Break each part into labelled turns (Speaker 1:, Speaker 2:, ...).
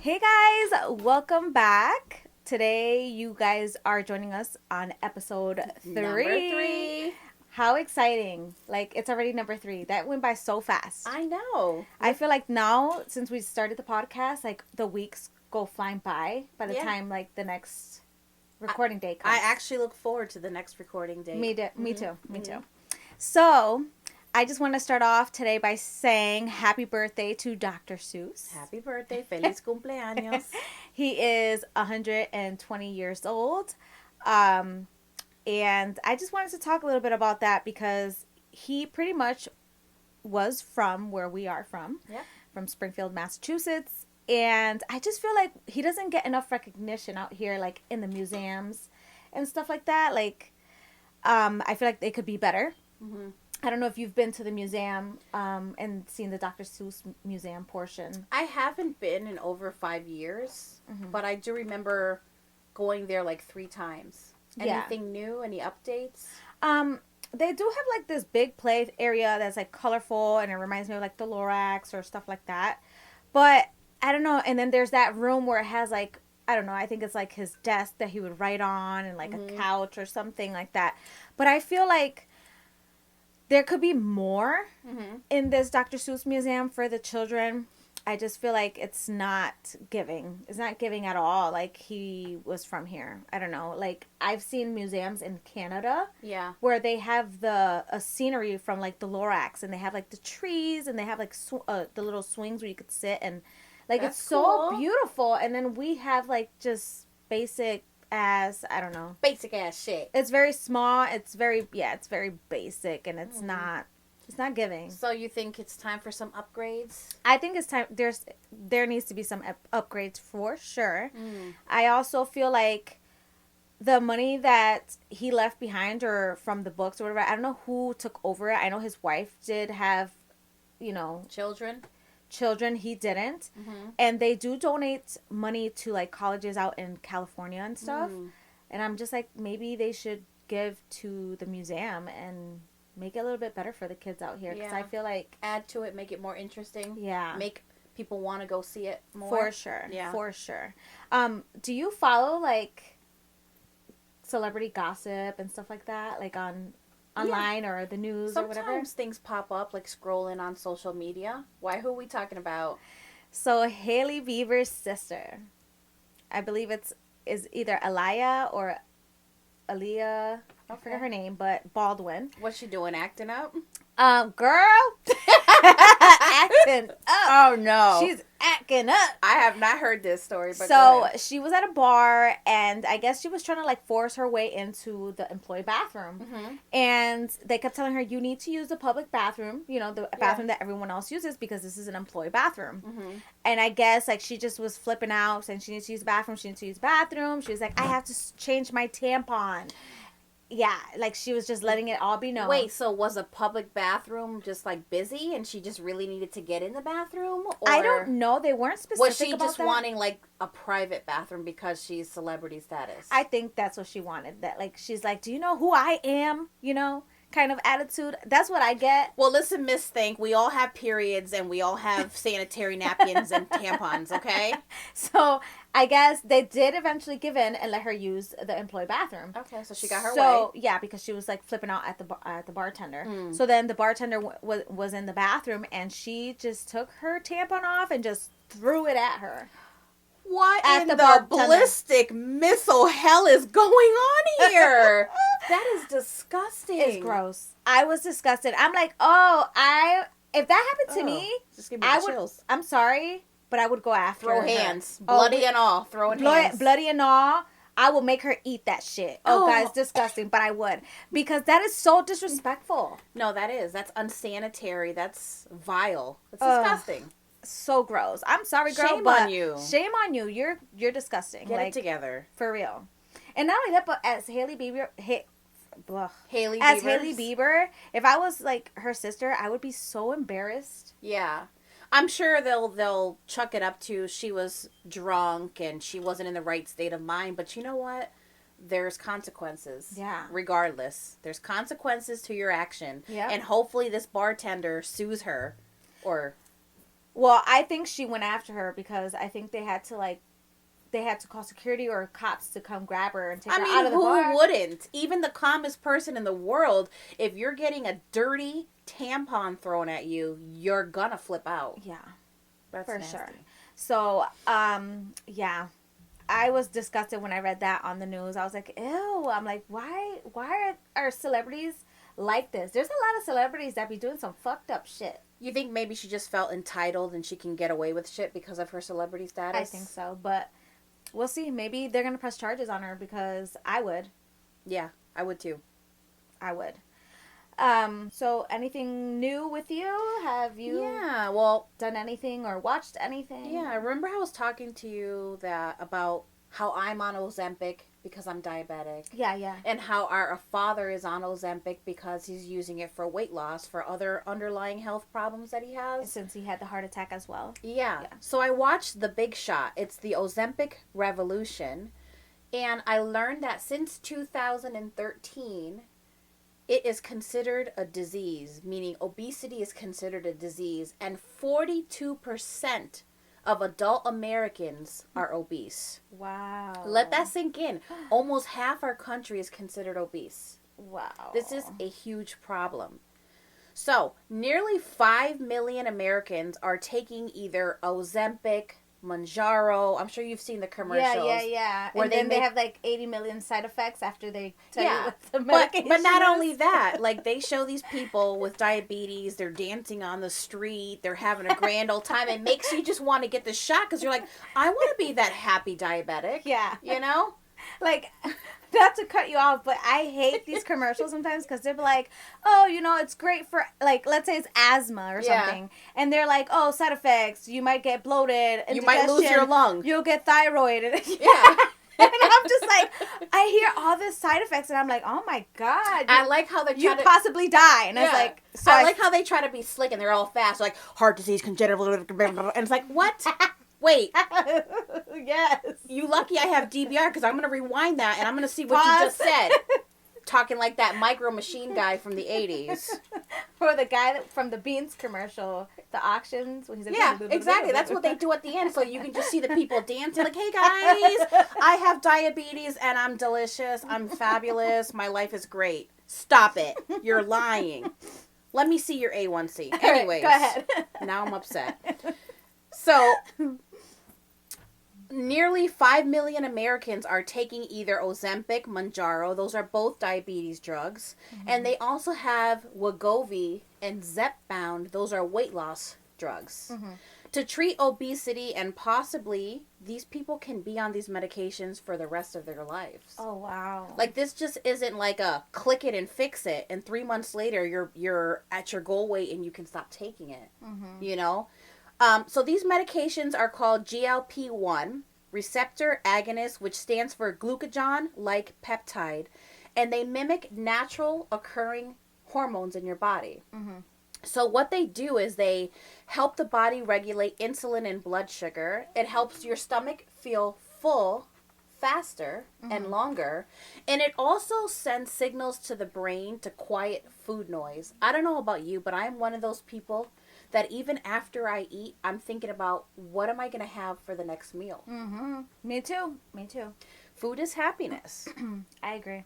Speaker 1: Hey guys, welcome back. Today you guys are joining us on episode 3.
Speaker 2: Number 3.
Speaker 1: How exciting. Like, it's already number 3. That went by so fast.
Speaker 2: I know.
Speaker 1: I feel like now, since we started the podcast, like, the weeks go flying by the time, like, the next recording day comes.
Speaker 2: I actually look forward to the next recording day.
Speaker 1: Me too. So, I just want to start off today by saying happy birthday to Dr. Seuss.
Speaker 2: Happy birthday. Feliz cumpleaños.
Speaker 1: He is 120 years old. And I just wanted to talk a little bit about that because he pretty much was from where we are from.
Speaker 2: Yep.
Speaker 1: From Springfield, Massachusetts. And I just feel like he doesn't get enough recognition out here, like in the museums and stuff like that. Like, I feel like they could be better.
Speaker 2: Mm-hmm.
Speaker 1: I don't know if you've been to the museum and seen the Dr. Seuss Museum portion.
Speaker 2: I haven't been in over 5 years, but I do remember going there like 3 times. Anything new? Any updates?
Speaker 1: They do have like this big play area that's like colorful and it reminds me of like the Lorax or stuff like that. But I don't know. And then there's that room where it has like, I don't know, I think it's like his desk that he would write on and like a couch or something like that. But I feel like there could be more in this Dr. Seuss museum for the children. I just feel like it's not giving. It's not giving at all. Like, he was from here. I don't know. Like, I've seen museums in Canada.
Speaker 2: Yeah.
Speaker 1: Where they have a scenery from, like, the Lorax. And they have, like, the trees. And they have, like, the little swings where you could sit. And, like,
Speaker 2: That's
Speaker 1: it's
Speaker 2: cool.
Speaker 1: so beautiful. And then we have, like, just basic ass, I don't know.
Speaker 2: Basic ass shit.
Speaker 1: It's very small. It's very basic. And it's not giving.
Speaker 2: So you think it's time for some upgrades?
Speaker 1: I think it's time. There needs to be some upgrades for sure. I also feel like the money that he left behind or from the books or whatever, I don't know who took over it. I know his wife did have, children. He didn't. And they do donate money to like colleges out in California and stuff. And I'm just like, maybe they should give to the museum and make it a little bit better for the kids out here. Because I feel like...
Speaker 2: Add to it, make it more interesting.
Speaker 1: Yeah.
Speaker 2: Make people want to go see it more.
Speaker 1: For sure.
Speaker 2: Yeah.
Speaker 1: For sure. Do you follow, like, celebrity gossip and stuff like that? Like, online or the news or whatever?
Speaker 2: Sometimes things pop up, like scrolling on social media. Who are we talking about?
Speaker 1: So, Hailey Bieber's sister. I believe is either Alaia or Alisia... I forget her name, but Baldwin.
Speaker 2: What's she doing? Acting up?
Speaker 1: Girl. Acting up.
Speaker 2: Oh, no.
Speaker 1: She's acting up.
Speaker 2: I have not heard this story, but
Speaker 1: so she was at a bar, and I guess she was trying to, like, force her way into the employee bathroom. And they kept telling her, you need to use the public bathroom, the bathroom that everyone else uses, because this is an employee bathroom. And I guess, like, she just was flipping out, saying she needs to use the bathroom, She was like, I have to change my tampon. Yeah, like, she was just letting it all be known.
Speaker 2: Wait, so was a public bathroom just, like, busy and she just really needed to get in the bathroom? Or
Speaker 1: I don't know. They weren't specific about that.
Speaker 2: Was she just wanting, like, a private bathroom because she's celebrity status?
Speaker 1: I think that's what she wanted. That, like, she's like, do you know who I am? Kind of attitude. That's what I get.
Speaker 2: Well, listen, Miss Think, we all have periods and we all have sanitary napkins and tampons, okay?
Speaker 1: So, I guess they did eventually give in and let her use the employee bathroom.
Speaker 2: Okay, so she got her way.
Speaker 1: So, yeah, because she was, like, flipping out at the bartender. So then the bartender was in the bathroom and she just took her tampon off and just threw it at her.
Speaker 2: What in the ballistic missile hell is going on here? That is disgusting.
Speaker 1: It's gross. I was disgusted. I'm like, if that happened to me,
Speaker 2: just give me the chills.
Speaker 1: I'm sorry, but I would go after her.
Speaker 2: Throw hands. Bloody and all. Throwing hands.
Speaker 1: Bloody and all. I will make her eat that shit. God, it's disgusting, but I would. Because that is so disrespectful.
Speaker 2: No, that is. That's unsanitary. That's vile. It's disgusting.
Speaker 1: So gross. I'm sorry, girl.
Speaker 2: Shame on you.
Speaker 1: Shame on you. You're disgusting.
Speaker 2: Get it together.
Speaker 1: For real. And not only that, but as Hailey Bieber...
Speaker 2: Hailey
Speaker 1: Bieber, if I was like her sister, I would be so embarrassed.
Speaker 2: Yeah. I'm sure they'll chuck it up to she was drunk and she wasn't in the right state of mind, but you know what? There's consequences.
Speaker 1: Yeah.
Speaker 2: Regardless. There's consequences to your action.
Speaker 1: Yeah.
Speaker 2: And hopefully this bartender sues her or
Speaker 1: Well, I think she went after her because I think they had to call security or cops to come grab her and take
Speaker 2: I
Speaker 1: her
Speaker 2: mean,
Speaker 1: out of the
Speaker 2: who
Speaker 1: bar.
Speaker 2: wouldn't? Even the calmest person in the world, if you're getting a dirty tampon thrown at you, you're gonna flip out.
Speaker 1: Yeah,
Speaker 2: That's
Speaker 1: for
Speaker 2: nasty.
Speaker 1: sure. So, yeah. I was disgusted when I read that on the news. I was like, ew. I'm like, why are celebrities like this? There's a lot of celebrities that be doing some fucked up shit.
Speaker 2: You think maybe she just felt entitled and she can get away with shit because of her celebrity status?
Speaker 1: I think so, but we'll see. Maybe they're gonna press charges on her because I would.
Speaker 2: Yeah, I would too.
Speaker 1: I would. So anything new with you? Have you
Speaker 2: Yeah, well,
Speaker 1: done anything or watched anything?
Speaker 2: yeah, I remember I was talking to you that about how I'm on Ozempic because I'm diabetic.
Speaker 1: Yeah, yeah.
Speaker 2: And how our father is on Ozempic because he's using it for weight loss for other underlying health problems that he has.
Speaker 1: Since he had the heart attack as well.
Speaker 2: Yeah.
Speaker 1: Yeah.
Speaker 2: So I watched The Big Shot. It's the Ozempic Revolution. And I learned that since 2013, it is considered a disease, meaning obesity is considered a disease. And 42% of adult Americans are obese.
Speaker 1: Wow.
Speaker 2: Let that sink in. Almost half our country is considered obese.
Speaker 1: Wow.
Speaker 2: This is a huge problem. So, nearly 5 million Americans are taking either Ozempic, Mounjaro. I'm sure you've seen the commercials.
Speaker 1: Yeah.
Speaker 2: Where
Speaker 1: and then they have like 80 million side effects after they tell you what the
Speaker 2: but
Speaker 1: medication
Speaker 2: not
Speaker 1: is.
Speaker 2: only that, like they show these people with diabetes, they're dancing on the street, they're having a grand old time. It makes you just want to get the shot because you're like, I want to be that happy diabetic.
Speaker 1: Yeah.
Speaker 2: You know?
Speaker 1: Like, not to cut you off, but I hate these commercials sometimes because they're like, oh, you know, it's great for, like, let's say it's asthma or something. And they're like, oh, side effects, you might get bloated.
Speaker 2: You might lose your lung.
Speaker 1: You'll get thyroid.
Speaker 2: Yeah.
Speaker 1: And I'm just like, I hear all the side effects, and I'm like, oh my God.
Speaker 2: I like how they
Speaker 1: you possibly die. And it's like,
Speaker 2: so I like how they try to be slick and they're all fast, like heart disease, congenital, and it's like, what? Wait.
Speaker 1: Yes.
Speaker 2: You lucky I have DVR because I'm going to rewind that and I'm going to see what you just said. Talking like that micro machine guy from the 80s.
Speaker 1: Or the guy from the Beans commercial, the auctions. When he's like,
Speaker 2: yeah, exactly. That's what they do at the end. So you can just see the people dancing like, hey guys, I have diabetes and I'm delicious. I'm fabulous. My life is great. Stop it. You're lying. Let me see your A1C. Anyways.
Speaker 1: Go ahead.
Speaker 2: Now I'm upset. So, nearly 5 million Americans are taking either Ozempic, Mounjaro. Those are both diabetes drugs. Mm-hmm. And they also have Wegovy and Zepbound. Those are weight loss drugs. Mm-hmm. To treat obesity, and possibly these people can be on these medications for the rest of their lives.
Speaker 1: Oh, wow.
Speaker 2: Like, this just isn't like a click it and fix it. And 3 months later, you're at your goal weight and you can stop taking it. Mm-hmm. You know? So these medications are called GLP-1 receptor agonist, which stands for glucagon-like peptide, and they mimic natural occurring hormones in your body. Mm-hmm. So what they do is they help the body regulate insulin and blood sugar. It helps your stomach feel full faster and longer, and it also sends signals to the brain to quiet food noise. I don't know about you, but I'm one of those people that even after I eat, I'm thinking about what am I going to have for the next meal.
Speaker 1: Mm-hmm. Me too.
Speaker 2: Food is happiness.
Speaker 1: I agree.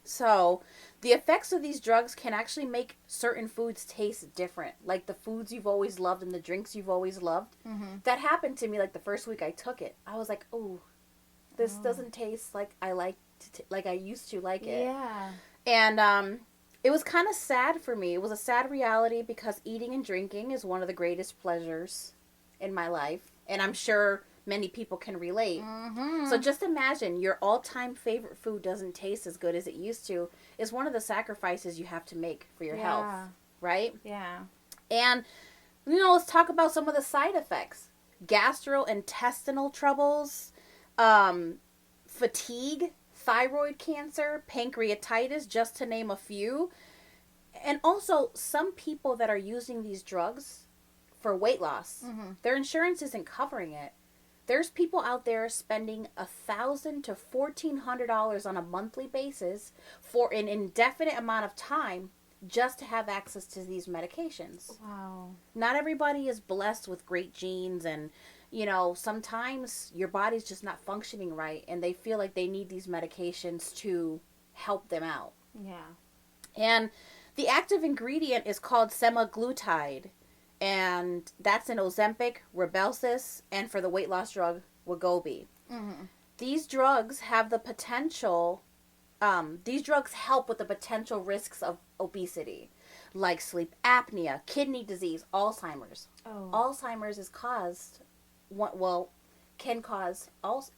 Speaker 2: So the effects of these drugs can actually make certain foods taste different. Like the foods you've always loved and the drinks you've always loved. Mm-hmm. That happened to me like the first week I took it. I was like, oh, this doesn't taste like I like like I used to like it.
Speaker 1: Yeah.
Speaker 2: And it was kind of sad for me. It was a sad reality because eating and drinking is one of the greatest pleasures in my life. And I'm sure many people can relate. Mm-hmm. So just imagine your all-time favorite food doesn't taste as good as it used to. Is one of the sacrifices you have to make for your health. Right?
Speaker 1: Yeah.
Speaker 2: And, let's talk about some of the side effects. Gastrointestinal troubles, fatigue, thyroid cancer, pancreatitis, just to name a few. And also, some people that are using these drugs for weight loss, their insurance isn't covering it. There's people out there spending $1,000 to $1,400 on a monthly basis for an indefinite amount of time just to have access to these medications.
Speaker 1: Wow.
Speaker 2: Not everybody is blessed with great genes, and sometimes your body's just not functioning right and they feel like they need these medications to help them out.
Speaker 1: Yeah.
Speaker 2: And the active ingredient is called semaglutide, and that's in Ozempic, Rybelsus, and for the weight loss drug Wegovy.
Speaker 1: Mm-hmm.
Speaker 2: These drugs have the potential. These drugs help with the potential risks of obesity, like sleep apnea, kidney disease, Alzheimer's.
Speaker 1: Oh.
Speaker 2: Alzheimer's is caused. Can cause okay.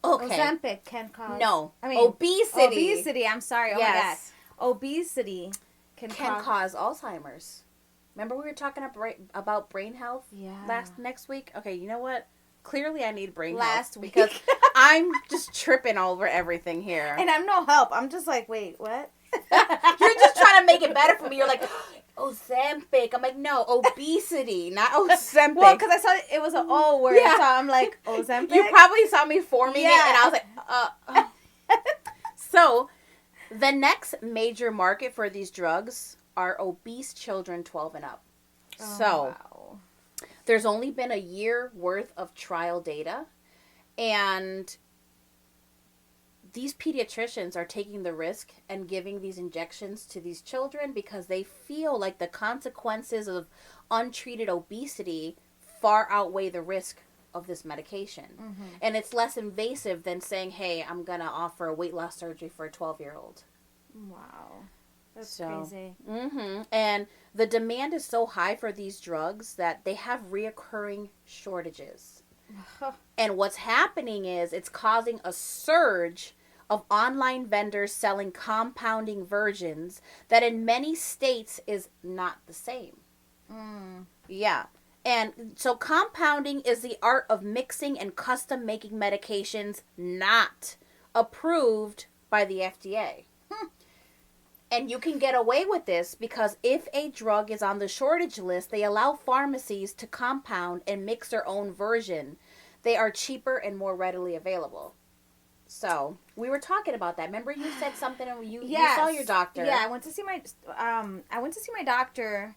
Speaker 1: Ozempic can cause.
Speaker 2: No, obesity.
Speaker 1: Obesity. I'm sorry. Oh my God. Obesity can
Speaker 2: cause Alzheimer's. Remember we were talking about brain health next week? Okay, you know what? Clearly I need brain health because I'm just tripping over everything here.
Speaker 1: And I'm no help. I'm just like, wait, what?
Speaker 2: You're just trying to make it better for me. You're like, Ozempic. I'm like, no, obesity, not Ozempic.
Speaker 1: Well, because I saw it was an O word, so I'm like, Ozempic?
Speaker 2: You probably saw me forming it, and I was like, So, the next major market for these drugs are obese children 12 and up. Wow. There's only been a year worth of trial data, and these pediatricians are taking the risk and giving these injections to these children because they feel like the consequences of untreated obesity far outweigh the risk of this medication. Mm-hmm. And it's less invasive than saying, hey, I'm going to offer a weight loss surgery for a 12-year-old.
Speaker 1: Wow. That's crazy.
Speaker 2: Mm-hmm. And the demand is so high for these drugs that they have reoccurring shortages. And what's happening is it's causing a surge of online vendors selling compounding versions that in many states is not the same. Yeah. And so compounding is the art of mixing and custom making medications not approved by the FDA. And you can get away with this because if a drug is on the shortage list, they allow pharmacies to compound and mix their own version. They are cheaper and more readily available. So, we were talking about that. Remember you said something and you saw your doctor.
Speaker 1: Yeah, I went to see my doctor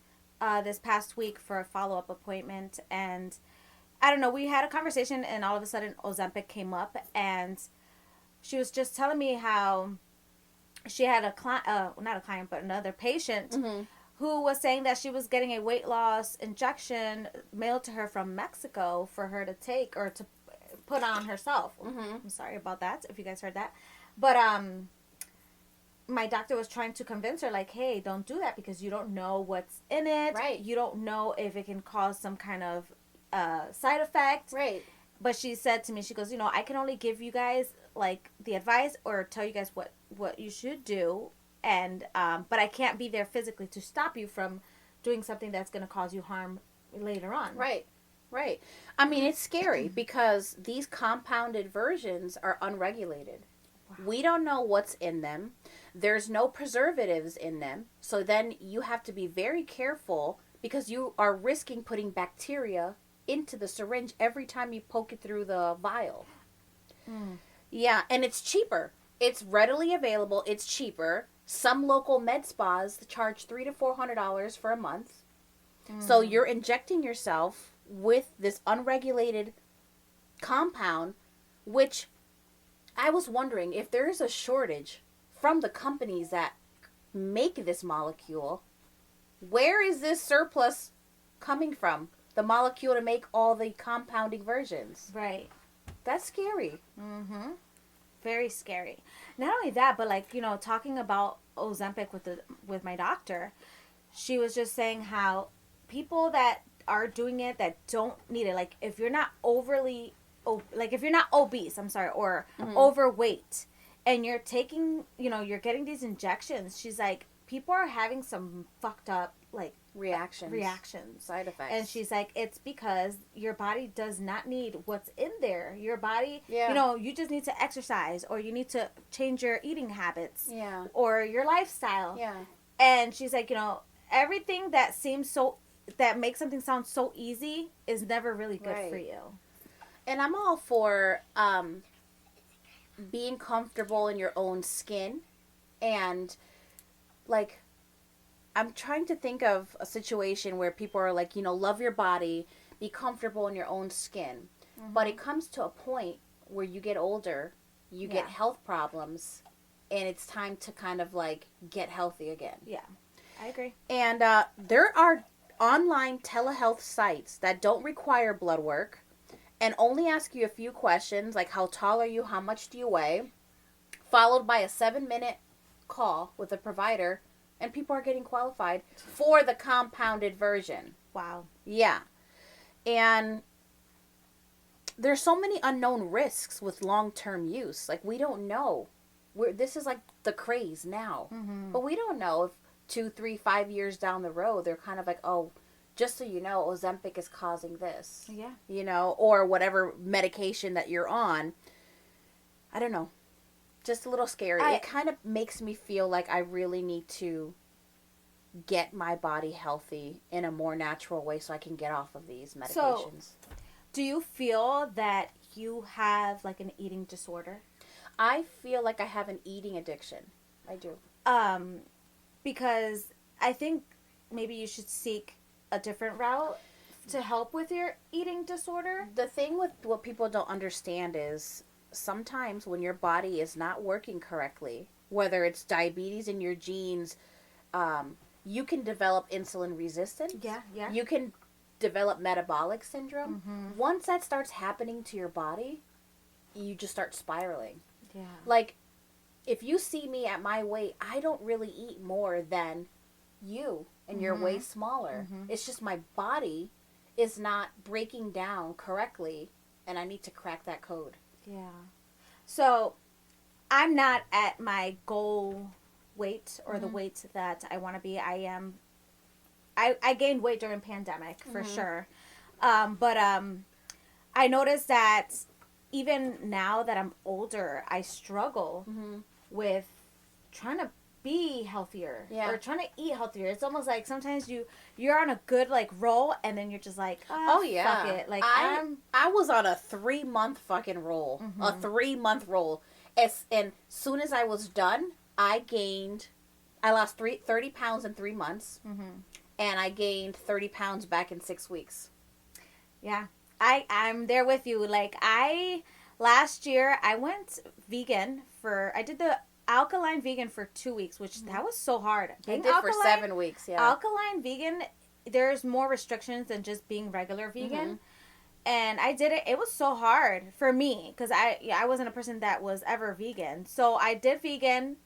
Speaker 1: this past week for a follow-up appointment, and I don't know, we had a conversation and all of a sudden Ozempic came up, and she was just telling me how she had not a client, but another patient who was saying that she was getting a weight loss injection mailed to her from Mexico for her to take or to put on herself. I'm sorry about that, if you guys heard that. But my doctor was trying to convince her, like, hey, don't do that because you don't know what's in it. Right. You don't know if it can cause some kind of side effect. Right. But she said to me, she goes, I can only give you guys like the advice or tell you guys what you should do, and but I can't be there physically to stop you from doing something that's going to cause you harm later on. Right. I mean, it's scary because these compounded versions are unregulated. Wow. We don't know what's in them. There's no preservatives in them. So then you have to be very careful because you are risking putting bacteria into the syringe every time you poke it through the vial. Yeah, and it's cheaper. It's readily available. It's cheaper. Some local med spas charge $300 to $400 for a month. So you're injecting yourself with this unregulated compound, which I was wondering if there is a shortage from the companies that make this molecule. Where is this surplus coming from? The molecule to make all the compounding versions. Right. That's scary. Very scary. Not only that, but like, talking about Ozempic with my doctor, she was just saying how people that are doing it that don't need it, like if you're not if you're not obese, or overweight, and you're taking, you're getting these injections, she's like, people are having some fucked up, like, reactions, side effects. And she's like, it's because your body does not need what's in there. Your body, you just need to exercise, or you need to change your eating habits, or your lifestyle. And she's like, everything that that makes something sound so easy is never really good for you. And I'm all for being comfortable in your own skin, and like,
Speaker 2: I'm trying to think of a situation where people are like, love your body, be comfortable in your own skin. Mm-hmm. But it comes to a point where you get older, you get health problems, and it's time to kind of like get healthy again.
Speaker 1: Yeah, I agree.
Speaker 2: And there are online telehealth sites that don't require blood work and only ask you a few questions like how tall are you, how much do you weigh, followed by a 7-minute call with a provider, and people are getting qualified for the compounded version.
Speaker 1: Wow.
Speaker 2: Yeah. And there's so many unknown risks with long-term use. Like, we don't know. This is like the craze now. Mm-hmm. But we don't know if 2, 3, 5 years down the road, they're kind of like, oh, just so you know, Ozempic is causing this.
Speaker 1: Yeah.
Speaker 2: Or whatever medication that you're on. I don't know. Just a little scary. It kind of makes me feel like I really need to get my body healthy in a more natural way so I can get off of these medications.
Speaker 1: So, do you feel that you have like an eating disorder?
Speaker 2: I feel like I have an eating addiction. I do.
Speaker 1: Because I think maybe you should seek a different route to help with your eating disorder.
Speaker 2: The thing with what people don't understand is sometimes when your body is not working correctly, whether it's diabetes in your genes, you can develop insulin resistance.
Speaker 1: Yeah.
Speaker 2: You can develop metabolic syndrome. Mm-hmm. Once that starts happening to your body, you just start spiraling.
Speaker 1: Yeah.
Speaker 2: Like, if you see me at my weight, I don't really eat more than you, and you're way smaller. Mm-hmm. It's just my body is not breaking down correctly, and I need to crack that code.
Speaker 1: Yeah. So, I'm not at my goal weight or the weight that I want to be. I gained weight during pandemic for sure. But I noticed that even now that I'm older, I struggle with trying to be healthier or trying to eat healthier. It's almost like sometimes you're on a good like roll and then you're just like, oh yeah, fuck it. Like
Speaker 2: I was on a 3-month fucking roll, a 3-month roll. And soon as I was done, I lost 30 pounds in 3 months, and I gained 30 pounds back in 6 weeks.
Speaker 1: Yeah, I'm there with you. Like last year I went vegan I did the alkaline vegan for 2 weeks, which that was so hard.
Speaker 2: I did for 7 weeks, yeah.
Speaker 1: Alkaline vegan, there's more restrictions than just being regular vegan. And I did it. It was so hard for me because I wasn't a person that was ever vegan. So I did vegan.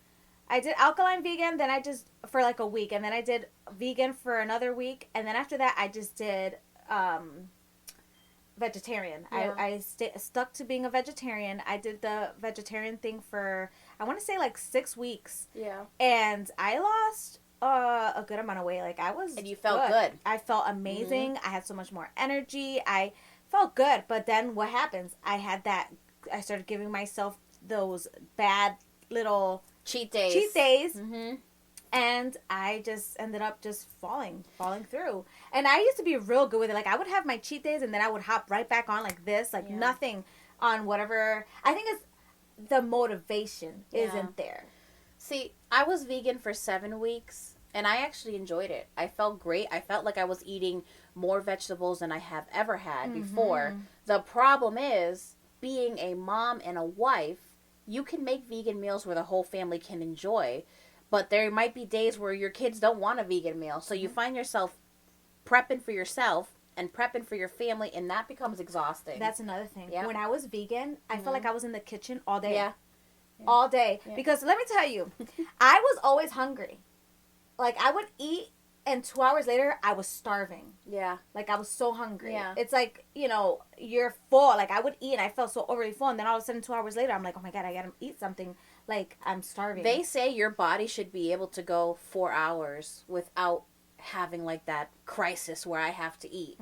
Speaker 1: I did alkaline vegan, then I just, for like a week. And then I did vegan for another week. And then after that, I just did vegetarian. Yeah. I stuck to being a vegetarian. I did the vegetarian thing for, I want to say like 6 weeks.
Speaker 2: Yeah.
Speaker 1: And I lost a good amount of weight. Like I was
Speaker 2: And you felt good.
Speaker 1: I felt amazing. I had so much more energy. I felt good. But then what happens? I started giving myself those bad little
Speaker 2: cheat days.
Speaker 1: And I just ended up just falling through. And I used to be real good with it. Like, I would have my cheat days, and then I would hop right back on like this. Like, nothing on whatever. I think it's the motivation isn't there.
Speaker 2: See, I was vegan for 7 weeks, and I actually enjoyed it. I felt great. I felt like I was eating more vegetables than I have ever had before. The problem is, being a mom and a wife, you can make vegan meals where the whole family can enjoy. But there might be days where your kids don't want a vegan meal. So you find yourself prepping for yourself and prepping for your family, and that becomes exhausting.
Speaker 1: That's another thing. Yeah. When I was vegan, I felt like I was in the kitchen all day.
Speaker 2: Yeah.
Speaker 1: All day. Yeah. Because let me tell you, I was always hungry. Like, I would eat, and 2 hours later, I was starving.
Speaker 2: Yeah.
Speaker 1: Like, I was so hungry.
Speaker 2: Yeah.
Speaker 1: It's like, you're full. Like, I would eat, and I felt so overly full, and then all of a sudden, 2 hours later, I'm like, oh my God, I gotta eat something. Like, I'm starving.
Speaker 2: They say your body should be able to go 4 hours without having, like, that crisis where I have to eat.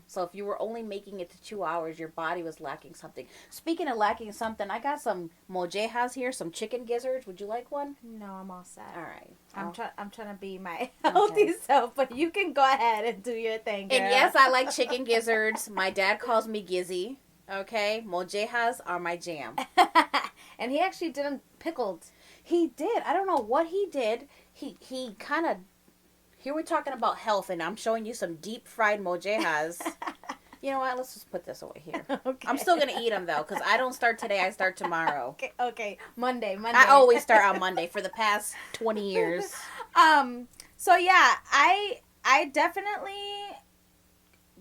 Speaker 2: So if you were only making it to 2 hours, your body was lacking something. Speaking of lacking something, I got some mollejas here, some chicken gizzards. Would you like one?
Speaker 1: No, I'm all set.
Speaker 2: All right.
Speaker 1: I'm trying to be my healthy self, but you can go ahead and do your thing, girl.
Speaker 2: And yes, I like chicken gizzards. My dad calls me Gizzy. Okay? Mollejas are my jam.
Speaker 1: And he actually did them pickled.
Speaker 2: He did. I don't know what he did. He kind of Here we're talking about health, and I'm showing you some deep fried mojejas. You know what? Let's just put this over here. Okay. I'm still going to eat them, though, because I don't start today. I start tomorrow.
Speaker 1: Okay. Monday.
Speaker 2: I always start on Monday for the past 20 years.
Speaker 1: So, yeah, I definitely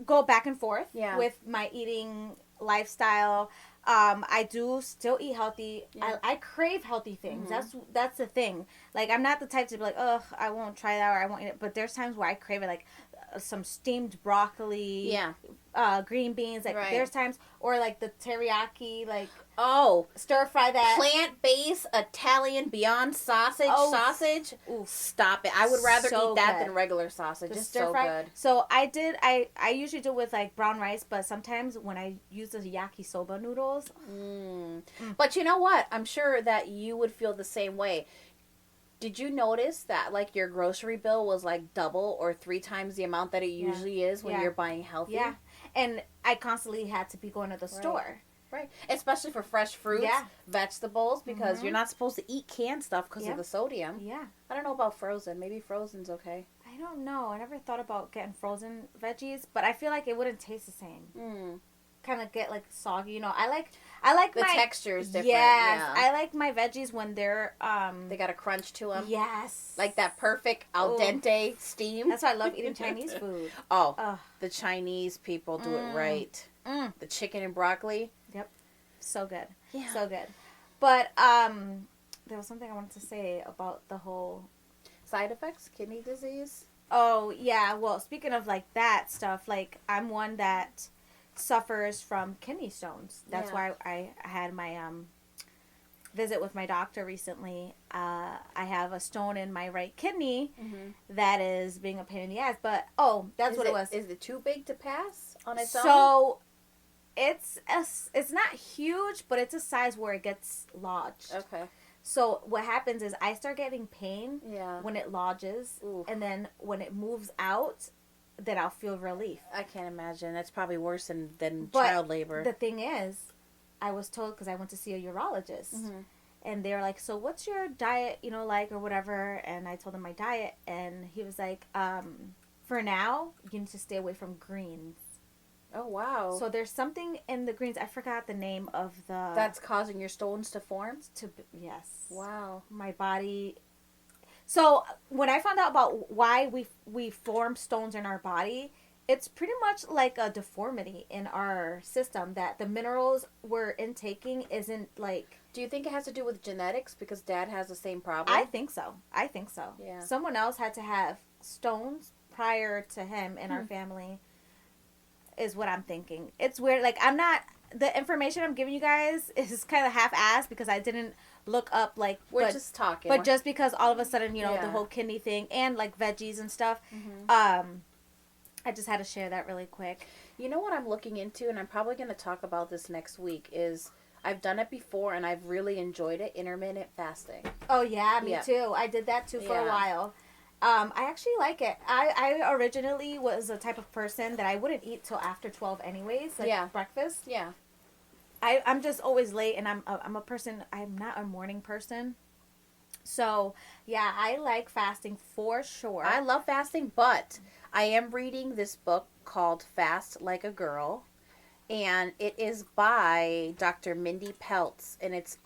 Speaker 1: go back and forth with my eating lifestyle. I do still eat healthy. Yeah. I crave healthy things. Mm-hmm. That's the thing. Like, I'm not the type to be like, ugh, I won't try that or I won't eat it. But there's times where I crave it, like some steamed broccoli, green beans. Like there's times, or like the teriyaki, like stir fry that
Speaker 2: plant-based Italian Beyond sausage. Oof. Stop it! I would rather eat that than regular sausage. It's so good.
Speaker 1: So I usually do it with like brown rice, but sometimes when I use the yakisoba noodles.
Speaker 2: But you know what? I'm sure that you would feel the same way. Did you notice that, like, your grocery bill was, like, double or 3 times the amount that it usually is when you're buying healthy?
Speaker 1: Yeah. And I constantly had to be going to the store.
Speaker 2: Right. Especially for fresh fruits, vegetables, because you're not supposed to eat canned stuff because of the sodium. Yeah. I don't know about frozen. Maybe frozen's okay.
Speaker 1: I don't know. I never thought about getting frozen veggies, but I feel like it wouldn't taste the same. Kind of get like soggy, you know. I like
Speaker 2: the texture is different.
Speaker 1: Yes, I like my veggies when they're
Speaker 2: they got a crunch to them.
Speaker 1: Yes,
Speaker 2: like that perfect al dente steam.
Speaker 1: That's why I love eating Chinese food.
Speaker 2: The Chinese people do it right. The chicken and broccoli.
Speaker 1: Yep, so good. Yeah, so good. But there was something I wanted to say about the whole
Speaker 2: side effects, kidney disease.
Speaker 1: Oh yeah, well speaking of like that stuff, like I'm one that suffers from kidney stones. That's why I had my visit with my doctor recently. I have a stone in my right kidney that is being a pain in the ass. But that's what it was.
Speaker 2: Is it too big to pass on its own?
Speaker 1: So it's not huge, but it's a size where it gets lodged. Okay. So what happens is I start getting pain when it lodges, and then when it moves out, then I'll feel relief.
Speaker 2: I can't imagine. That's probably worse than child labor.
Speaker 1: The thing is, I was told, because I went to see a urologist, and they're like, so what's your diet, like, or whatever, and I told him my diet, and he was like, for now, you need to stay away from greens.
Speaker 2: Oh, wow.
Speaker 1: So there's something in the greens, I forgot the name of the...
Speaker 2: That's causing your stones to form?
Speaker 1: Yes.
Speaker 2: Wow.
Speaker 1: My body... So when I found out about why we form stones in our body, it's pretty much like a deformity in our system that the minerals we're intaking isn't like...
Speaker 2: Do you think it has to do with genetics because Dad has the same problem?
Speaker 1: I think so. Yeah. Someone else had to have stones prior to him in our family is what I'm thinking. It's weird. Like, I'm not... The information I'm giving you guys is kind of half-assed because I didn't look up, like...
Speaker 2: We're just talking.
Speaker 1: But just because all of a sudden, the whole kidney thing and, like, veggies and stuff, I just had to share that really quick.
Speaker 2: You know what I'm looking into, and I'm probably going to talk about this next week, is I've done it before, and I've really enjoyed it, intermittent fasting.
Speaker 1: Oh, yeah, me too. I did that, too, for a while. I actually like it. I originally was a type of person that I wouldn't eat till after 12 anyways, like breakfast. Yeah. I'm just always late, and I'm a person, I'm not a morning person. So, yeah, I like fasting for sure.
Speaker 2: I love fasting, but I am reading this book called Fast Like a Girl. And it is by Dr. Mindy Peltz. And it's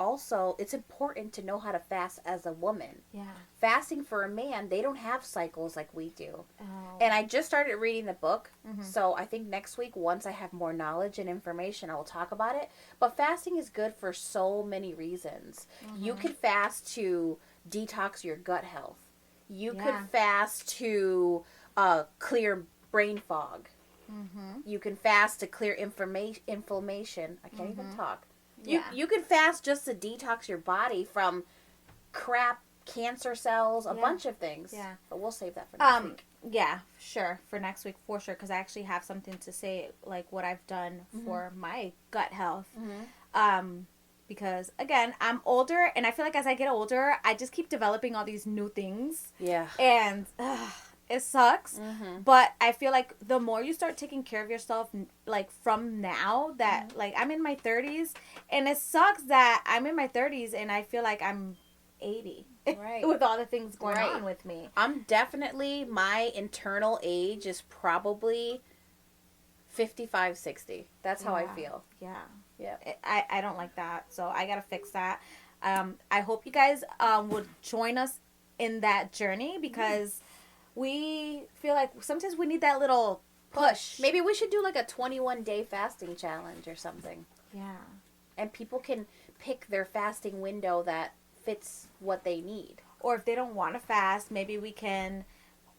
Speaker 2: important to know how to fast as a woman. Yeah. Fasting for a man, they don't have cycles like we do. Oh. And I just started reading the book. So I think next week, once I have more knowledge and information, I will talk about it. But fasting is good for so many reasons. You could fast to detox your gut health. You could fast to clear brain fog. You can fast to clear inflammation. I can't even talk. You can fast just to detox your body from crap, cancer cells, a bunch of things. Yeah. But we'll save that for next week.
Speaker 1: Yeah, sure. For next week, for sure. Because I actually have something to say, like what I've done for my gut health. Because, again, I'm older, and I feel like as I get older, I just keep developing all these new things. Yeah. And... it sucks, but I feel like the more you start taking care of yourself, like, from now that, like, I'm in my 30s, and it sucks that I'm in my 30s, and I feel like I'm 80.
Speaker 2: Right.
Speaker 1: With all the things going
Speaker 2: Right.
Speaker 1: on with me.
Speaker 2: I'm definitely, my internal age is probably 55, 60. That's how I feel.
Speaker 1: Yeah.
Speaker 2: Yeah.
Speaker 1: I don't like that. So I got to fix that. I hope you guys would join us in that journey because we feel like sometimes we need that little push.
Speaker 2: Maybe we should do like a 21-day fasting challenge or something.
Speaker 1: Yeah.
Speaker 2: And people can pick their fasting window that fits what they need.
Speaker 1: Or if they don't want to fast, maybe we can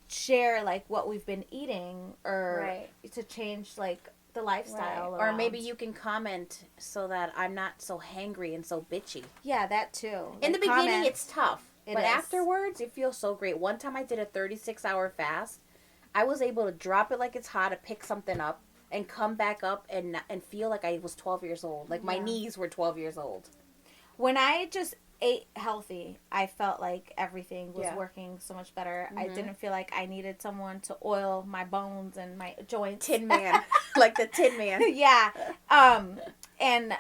Speaker 1: share like what we've been eating or to change like the lifestyle.
Speaker 2: Or maybe you can comment so that I'm not so hangry and so bitchy.
Speaker 1: Yeah, that too.
Speaker 2: In the beginning, it's tough. But
Speaker 1: is.
Speaker 2: afterwards, it feels so great. One time I did a 36-hour fast. I was able to drop it like it's hot, to pick something up, and come back up and feel like I was 12 years old. Like my knees were 12 years old.
Speaker 1: When I just ate healthy, I felt like everything was working so much better. I didn't feel like I needed someone to oil my bones and my joints.
Speaker 2: Tin Man. Like the Tin Man.
Speaker 1: Yeah. And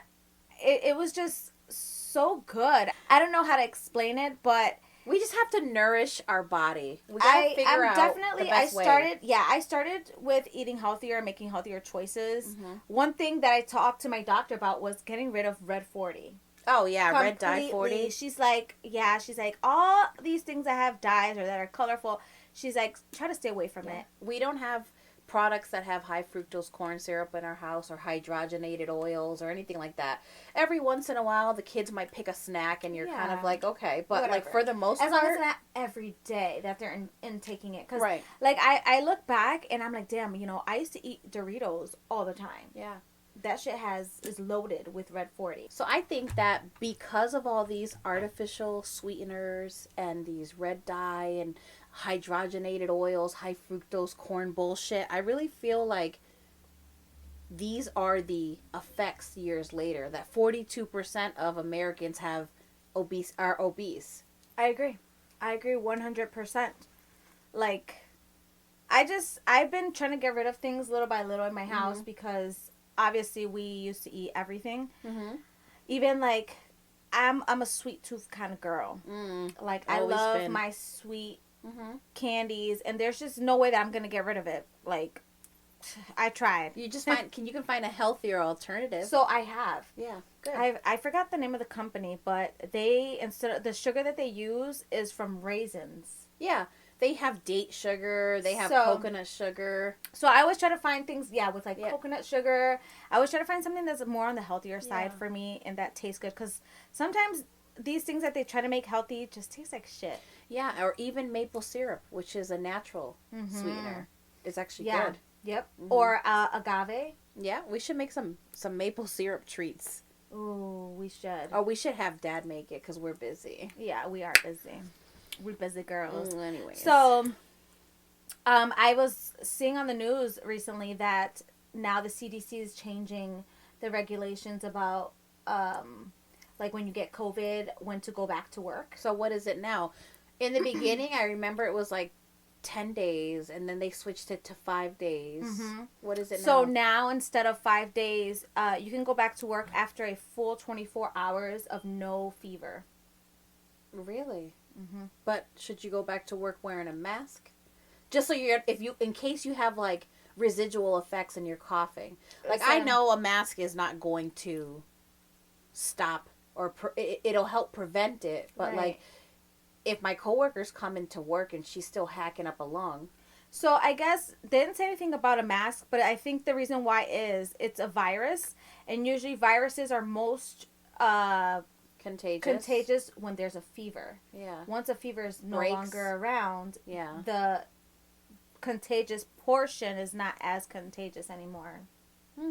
Speaker 1: it was just so good. I don't know how to explain it, but
Speaker 2: we just have to nourish our body. We gotta figure out the best way.
Speaker 1: I started with eating healthier, making healthier choices. One thing that I talked to my doctor about was getting rid of red 40.
Speaker 2: Oh yeah, red
Speaker 1: Completely.
Speaker 2: dye 40.
Speaker 1: She's like, all these things that have dyes or that are colorful, she's like, try to stay away from it.
Speaker 2: We don't have products that have high fructose corn syrup in our house or hydrogenated oils or anything like that. Every once in a while, the kids might pick a snack and you're kind of like, okay. But like for the most part.
Speaker 1: As long as it's not every day that they're intaking it. Cause
Speaker 2: right.
Speaker 1: Like I look back and I'm like, damn, I used to eat Doritos all the time.
Speaker 2: Yeah.
Speaker 1: That shit is loaded with red 40.
Speaker 2: So I think that because of all these artificial sweeteners and these red dye and hydrogenated oils, high fructose corn bullshit, I really feel like these are the effects years later that 42% of Americans are obese.
Speaker 1: I agree 100%. Like I've been trying to get rid of things little by little in my house because obviously we used to eat everything. Even like I'm a sweet tooth kind of girl. Like I love my sweet candies, and there's just no way that I'm gonna get rid of it. Like I tried.
Speaker 2: You just can find a healthier alternative.
Speaker 1: So I have.
Speaker 2: Yeah, good.
Speaker 1: I forgot the name of the company, but they, instead of the sugar that they use is from raisins.
Speaker 2: Yeah. They have date sugar. They have coconut sugar.
Speaker 1: So I always try to find things, with like coconut sugar. I always try to find something that's more on the healthier side for me and that tastes good. Because sometimes these things that they try to make healthy just taste like shit.
Speaker 2: Yeah, or even maple syrup, which is a natural sweetener. It's actually good.
Speaker 1: Yep. Or agave.
Speaker 2: Yeah, we should make some maple syrup treats.
Speaker 1: Ooh, we should.
Speaker 2: Oh, we should have Dad make it because we're busy.
Speaker 1: Yeah, we are busy. We're busy girls.
Speaker 2: Anyways.
Speaker 1: So, I was seeing on the news recently that now the CDC is changing the regulations about, like when you get COVID, when to go back to work.
Speaker 2: So what is it now? In the beginning, I remember it was like 10 days, and then they switched it to 5 days. What is it now?
Speaker 1: So now, instead of 5 days, you can go back to work after a full 24 hours of no fever.
Speaker 2: Really? But should you go back to work wearing a mask? Just so in case you have like residual effects and you're coughing. Like I know a mask is not going to stop or it'll help prevent it. But like if my coworkers come into work and she's still hacking up a lung.
Speaker 1: So I guess they didn't say anything about a mask, but I think the reason why is it's a virus, and usually viruses are most contagious when there's a fever. Yeah. Once a fever is no longer around, the contagious portion is not as contagious anymore.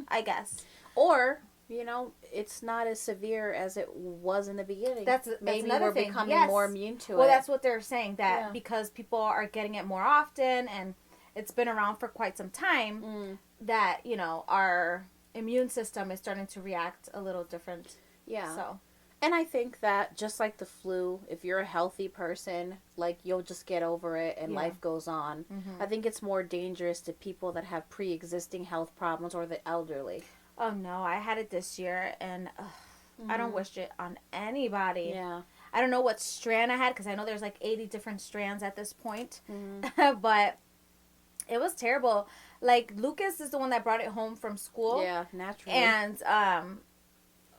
Speaker 1: I guess.
Speaker 2: Or, it's not as severe as it was in the beginning.
Speaker 1: That's
Speaker 2: maybe
Speaker 1: another
Speaker 2: we're
Speaker 1: thing.
Speaker 2: becoming more immune to it.
Speaker 1: Well, that's what they're saying, that because people are getting it more often and it's been around for quite some time, that, our immune system is starting to react a little different. Yeah. So.
Speaker 2: And I think that just like the flu, if you're a healthy person, like you'll just get over it and life goes on. I think it's more dangerous to people that have pre-existing health problems or the elderly.
Speaker 1: Oh no, I had it this year and I don't wish it on anybody.
Speaker 2: Yeah.
Speaker 1: I don't know what strand I had because I know there's like 80 different strands at this point.
Speaker 2: Mm-hmm.
Speaker 1: But it was terrible. Like, Lucas is the one that brought it home from school.
Speaker 2: Yeah, naturally.
Speaker 1: And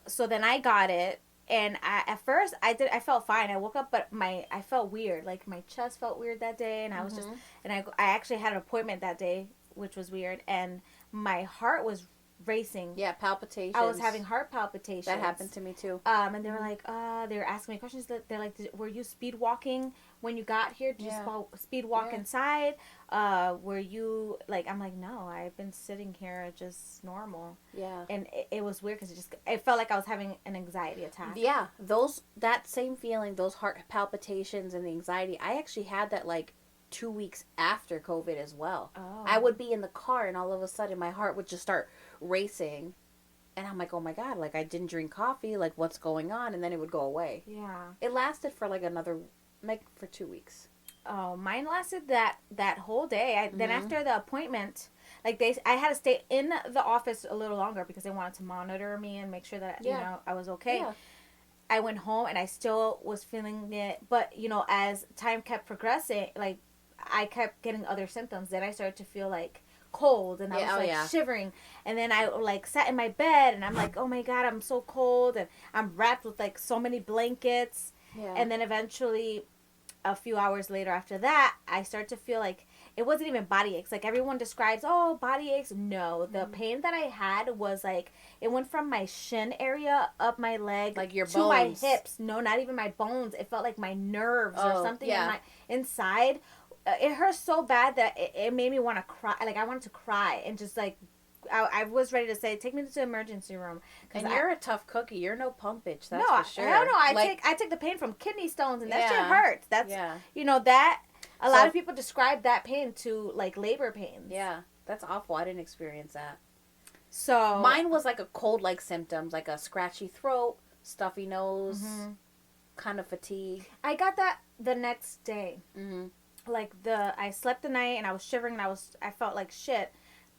Speaker 1: so then I got it. And at first I felt fine. I woke up, but I felt weird. Like, my chest felt weird that day, and I was just, and I actually had an appointment that day, which was weird, and my heart was racing.
Speaker 2: Yeah, palpitations.
Speaker 1: I was having heart palpitations.
Speaker 2: That happened to me too.
Speaker 1: And they were like, they were asking me questions. They're like, were you speed walking when you got here? Did you speed walk inside? Were you like? I'm like, no, I've been sitting here just normal.
Speaker 2: Yeah.
Speaker 1: And it was weird because it felt like I was having an anxiety attack.
Speaker 2: Yeah, that same feeling, those heart palpitations and the anxiety. I actually had that like 2 weeks after COVID as well.
Speaker 1: Oh.
Speaker 2: I would be in the car and all of a sudden my heart would just start racing. And I'm like, oh my God, like I didn't drink coffee, like what's going on? And then it would go away.
Speaker 1: Yeah.
Speaker 2: It lasted for like for 2 weeks.
Speaker 1: Oh, mine lasted that whole day. Then after the appointment, like I had to stay in the office a little longer because they wanted to monitor me and make sure that, you know, I was okay. Yeah. I went home and I still was feeling it. But, you know, as time kept progressing, like, I kept getting other symptoms. Then I started to feel like cold and I was shivering. And then I like sat in my bed and I'm like, oh my God, I'm so cold. And I'm wrapped with like so many blankets. Yeah. And then eventually a few hours later after that, I start to feel like it wasn't even body aches. Like everyone describes, oh, body aches. No, the pain that I had was like, it went from my shin area up my leg
Speaker 2: like your
Speaker 1: to
Speaker 2: bones.
Speaker 1: my hips. No, not even my bones. It felt like my nerves or something in my inside. It hurt so bad that it made me want to cry. Like, I wanted to cry and just, like, I was ready to say, take me to the emergency room.
Speaker 2: And you're a tough cookie. You're no pumpage, that's for sure.
Speaker 1: No, I take the pain from kidney stones, and that shit hurts. That's, you know, that, a lot of people describe that pain to, like, labor pains.
Speaker 2: Yeah, that's awful. I didn't experience that.
Speaker 1: So.
Speaker 2: Mine was, like, a cold-like symptoms, like a scratchy throat, stuffy nose, kind of fatigue.
Speaker 1: I got that the next day. Like I slept the night and I was shivering and I felt like shit.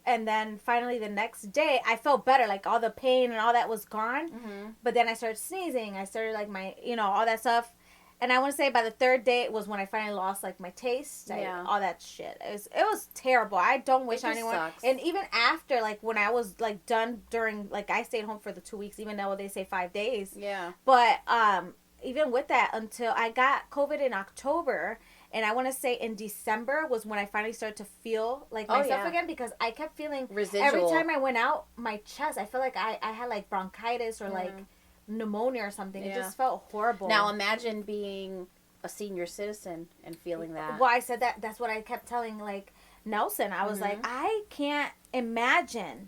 Speaker 1: And then finally the next day I felt better. Like all the pain and all that was gone. But then I started sneezing. I started like my, you know, all that stuff. And I want to say by the third day it was when I finally lost like my taste. All that shit. It was terrible. I don't wish anyone.
Speaker 2: Sucks.
Speaker 1: And even after, like when I was like done during, like I stayed home for the 2 weeks, even though they say 5 days.
Speaker 2: Yeah.
Speaker 1: But even with that, until I got COVID in October. And I want to say in December was when I finally started to feel like myself again, because I kept feeling
Speaker 2: residual.
Speaker 1: Every time I went out, my chest, I felt like I had like bronchitis or like pneumonia or something. It just felt horrible.
Speaker 2: Now imagine being a senior citizen and feeling that.
Speaker 1: Well, I said that's what I kept telling like Nelson. I was like, I can't imagine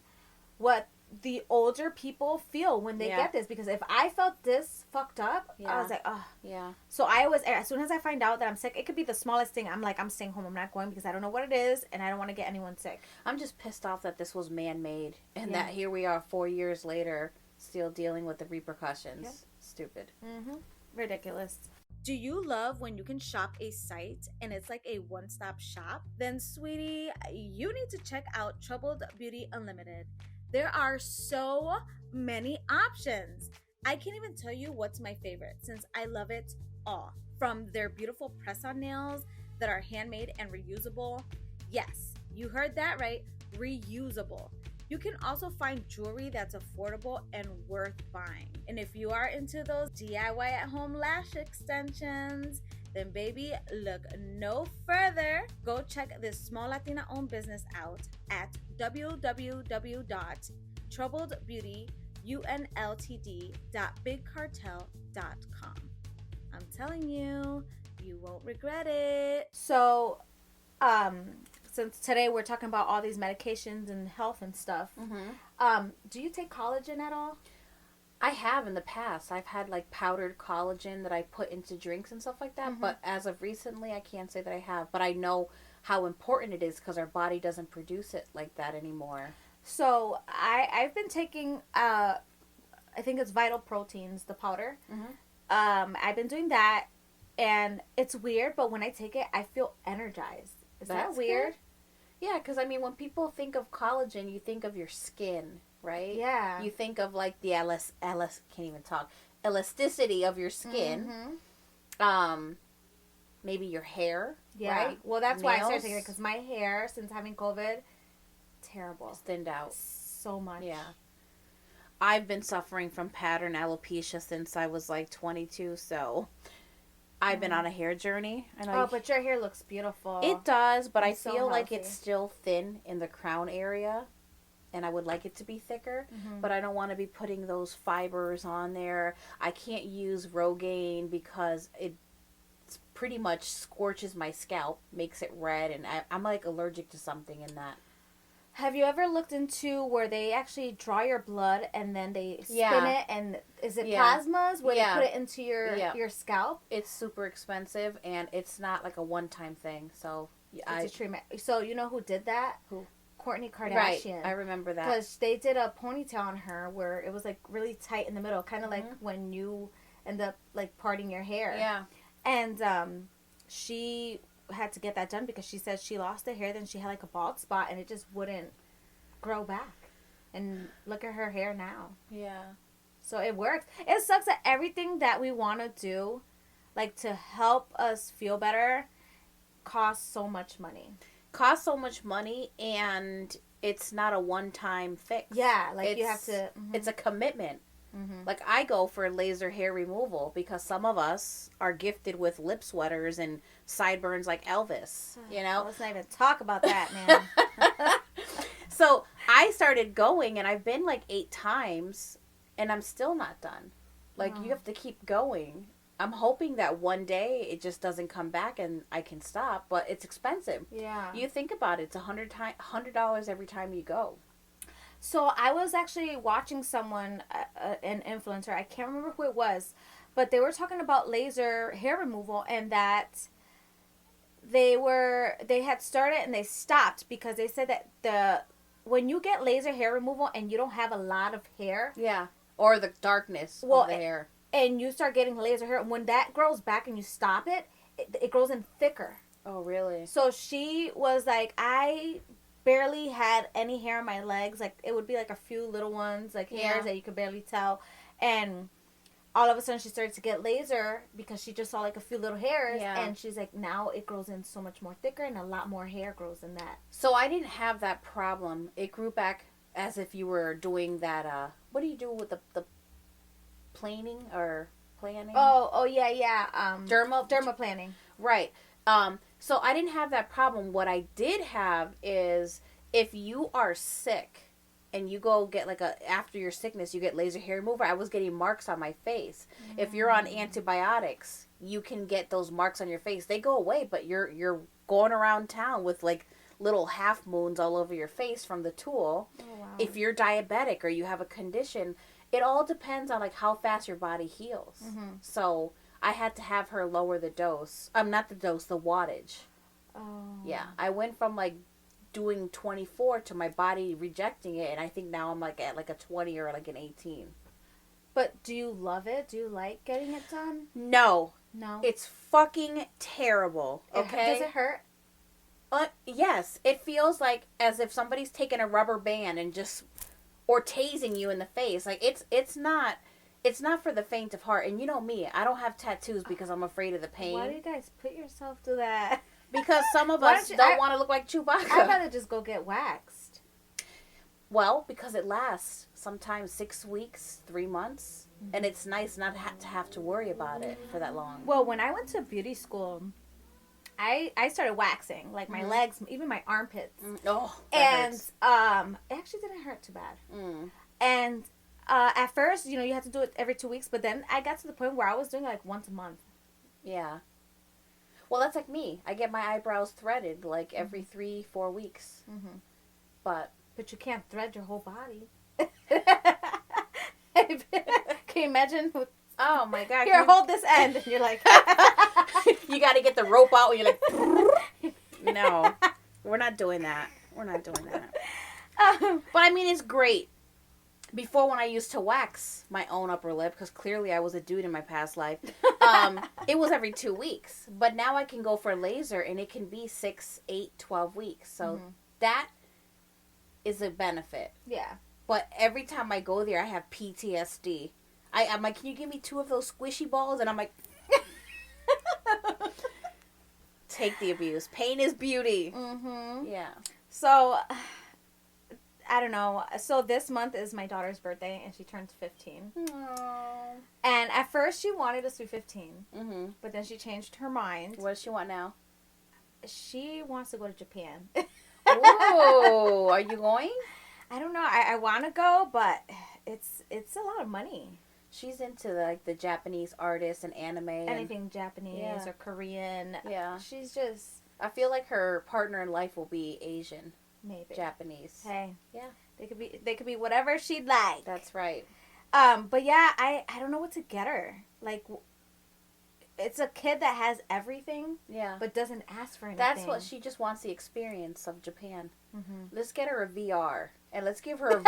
Speaker 1: what the older people feel when they get this, because if I felt this fucked up, I was like, oh
Speaker 2: yeah.
Speaker 1: So I was, as soon as I find out that I'm sick, it could be the smallest thing, I'm like, I'm staying home, I'm not going, because I don't know what it is and I don't want to get anyone sick.
Speaker 2: I'm just pissed off that this was man-made and that here we are 4 years later still dealing with the repercussions. Stupid.
Speaker 1: Ridiculous. Do you love when you can shop a site and it's like a one-stop shop? Then sweetie, you need to check out Troubled Beauty Unlimited. There are so many options. I can't even tell you what's my favorite, since I love it all. From their beautiful press-on nails that are handmade and reusable. Yes, you heard that right, reusable. You can also find jewelry that's affordable and worth buying. And if you are into those DIY at home lash extensions, then baby, look no further. Go check this small Latina owned business out at www.troubledbeautyunltd.bigcartel.com. I'm telling you, you won't regret it. So, since today we're talking about all these medications and health and stuff, do you take collagen at all?
Speaker 2: I have in the past. I've had like powdered collagen that I put into drinks and stuff like that. But as of recently, I can't say that I have. But I know how important it is because our body doesn't produce it like that anymore.
Speaker 1: So I've been taking, I think it's Vital Proteins, the powder. I've been doing that, and it's weird, but when I take it, I feel energized. Is that weird?
Speaker 2: Good. Yeah, because I mean, when people think of collagen, you think of your skin, right?
Speaker 1: Yeah.
Speaker 2: You think of like the can't even talk, elasticity of your skin. maybe your hair.
Speaker 1: Yeah.
Speaker 2: Right?
Speaker 1: Well, that's why I started
Speaker 2: Nails.
Speaker 1: taking it, because my hair, since having COVID, terrible.
Speaker 2: It's thinned out.
Speaker 1: So much.
Speaker 2: Yeah. I've been suffering from pattern alopecia since I was like 22, so I've been on a hair journey. And
Speaker 1: but your hair looks beautiful.
Speaker 2: it does, but I
Speaker 1: so
Speaker 2: feel like
Speaker 1: healthy.
Speaker 2: it's still thin in the crown area, and I would like it to be thicker, but I don't want to be putting those fibers on there. I can't use Rogaine because it pretty much scorches my scalp, makes it red, and I'm like allergic to something in that.
Speaker 1: Have you ever looked into where they actually draw your blood and then they spin it, and is it plasmas where they put it into your scalp?
Speaker 2: It's super expensive, and it's not like a one-time thing, so
Speaker 1: It's a treatment. So you know who did that?
Speaker 2: Who?
Speaker 1: Kourtney Kardashian.
Speaker 2: Right, I remember that.
Speaker 1: Because they did a ponytail on her where it was like really tight in the middle, kind of like when you end up like parting your hair.
Speaker 2: Yeah.
Speaker 1: And she had to get that done because she said she lost the hair, then she had like a bald spot and it just wouldn't grow back. And look at her hair now.
Speaker 2: Yeah.
Speaker 1: So it works. It sucks that everything that we want to do, like to help us feel better, costs so much money.
Speaker 2: Costs so much money, and it's not a one-time fix.
Speaker 1: Yeah, like you have to...
Speaker 2: It's a commitment. Like, I go for laser hair removal because some of us are gifted with lip sweaters and sideburns like Elvis, you know?
Speaker 1: Let's not even talk about that, man.
Speaker 2: So, I started going, and I've been like 8 times, and I'm still not done. Like, you have to keep going. I'm hoping that one day it just doesn't come back and I can stop, but it's expensive.
Speaker 1: Yeah.
Speaker 2: You think about it, it's $100 every time you go.
Speaker 1: So I was actually watching someone, an influencer, I can't remember who it was, but they were talking about laser hair removal, and that they had started and they stopped because they said that when you get laser hair removal and you don't have a lot of hair.
Speaker 2: Yeah. Or the darkness of the hair.
Speaker 1: And you start getting laser hair, when that grows back and you stop it grows in thicker.
Speaker 2: Oh, really?
Speaker 1: So she was like, I barely had any hair on my legs. Like, it would be like a few little ones, like hairs that you could barely tell. And all of a sudden she started to get laser because she just saw like a few little hairs.
Speaker 2: Yeah.
Speaker 1: And she's like, now it grows in so much more thicker and a lot more hair grows in that.
Speaker 2: So I didn't have that problem. It grew back as if you were doing that, what do you do with the planing or planning?
Speaker 1: Oh, yeah. Dermaplaning.
Speaker 2: Right. So I didn't have that problem. What I did have is if you are sick and you go get after your sickness, you get laser hair removal. I was getting marks on my face. If you're on antibiotics, you can get those marks on your face. They go away, but you're going around town with like little half moons all over your face from the tool.
Speaker 1: Oh, wow.
Speaker 2: If you're diabetic or you have a condition, it all depends on like how fast your body heals. So I had to have her lower the dose. Not the dose, the wattage.
Speaker 1: Oh.
Speaker 2: Yeah, I went from like doing 24 to my body rejecting it, and I think now I'm like at like a 20 or like an 18.
Speaker 1: But do you love it? Do you like getting it done?
Speaker 2: No.
Speaker 1: No.
Speaker 2: It's fucking terrible. Okay.
Speaker 1: Does it hurt?
Speaker 2: Yes. It feels like as if somebody's taken a rubber band and just or tasing you in the face. Like it's not for the faint of heart. And you know me, I don't have tattoos because I'm afraid of the pain.
Speaker 1: Why do you guys put yourself through that?
Speaker 2: Because some of us don't want to look like Chewbacca.
Speaker 1: I'd rather just go get waxed.
Speaker 2: Well, because it lasts sometimes 6 weeks, 3 months. And it's nice not to have to worry about it for that long.
Speaker 1: Well, when I went to beauty school, I started waxing, like my legs, even my armpits.
Speaker 2: Oh,
Speaker 1: and
Speaker 2: hurts.
Speaker 1: It actually didn't hurt too bad. And at first, you have to do it every 2 weeks, but then I got to the point where I was doing it like once a month.
Speaker 2: Yeah. Well, that's like me. I get my eyebrows threaded like every 3-4 weeks. But
Speaker 1: you can't thread your whole body. Can you imagine?
Speaker 2: Oh my God!
Speaker 1: Here, hold this end, and you're like,
Speaker 2: you got to get the rope out, and you're like, no, we're not doing that. We're not doing that. But I mean, it's great. Before, when I used to wax my own upper lip, because clearly I was a dude in my past life, it was every 2 weeks. But now I can go for laser, and it can be 6, 8, 12 weeks. So that is a benefit.
Speaker 1: Yeah.
Speaker 2: But every time I go there, I have PTSD. I'm like, can you give me 2 of those squishy balls? And I'm like, Take the abuse. Pain is beauty.
Speaker 1: Mm-hmm.
Speaker 2: Yeah.
Speaker 1: So, I don't know. So this month is my daughter's birthday, and she turns 15.
Speaker 2: Aww.
Speaker 1: And at first, she wanted us to be 15.
Speaker 2: Mm-hmm.
Speaker 1: But then she changed her mind.
Speaker 2: What does she want now?
Speaker 1: She wants to go to Japan.
Speaker 2: Ooh, are you going?
Speaker 1: I don't know. I want to go, but it's a lot of money.
Speaker 2: She's into like the Japanese artists and anime.
Speaker 1: Anything Japanese
Speaker 2: yeah.
Speaker 1: or Korean.
Speaker 2: Yeah.
Speaker 1: She's just...
Speaker 2: I feel like her partner in life will be Asian.
Speaker 1: Maybe.
Speaker 2: Japanese.
Speaker 1: Hey.
Speaker 2: Yeah.
Speaker 1: They could be whatever she'd like.
Speaker 2: That's right.
Speaker 1: But yeah, I don't know what to get her. Like, it's a kid that has everything.
Speaker 2: Yeah.
Speaker 1: But doesn't ask for anything.
Speaker 2: That's what she just wants, the experience of Japan.
Speaker 1: Mm-hmm.
Speaker 2: Let's get her a VR and let's give her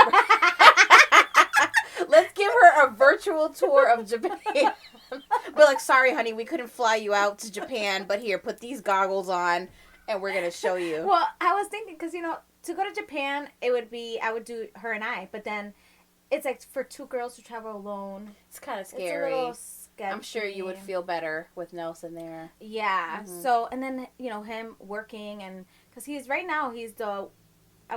Speaker 2: let's give her a virtual tour of Japan. But like, sorry, honey, we couldn't fly you out to Japan, but here, put these goggles on, and we're gonna show you.
Speaker 1: Well, I was thinking because to go to Japan, I would do her and I, but then it's like for two girls to travel alone.
Speaker 2: It's kind of scary.
Speaker 1: It's a little sketchy.
Speaker 2: I'm sure you would feel better with Nelson there.
Speaker 1: Yeah. Mm-hmm. So and then him working and because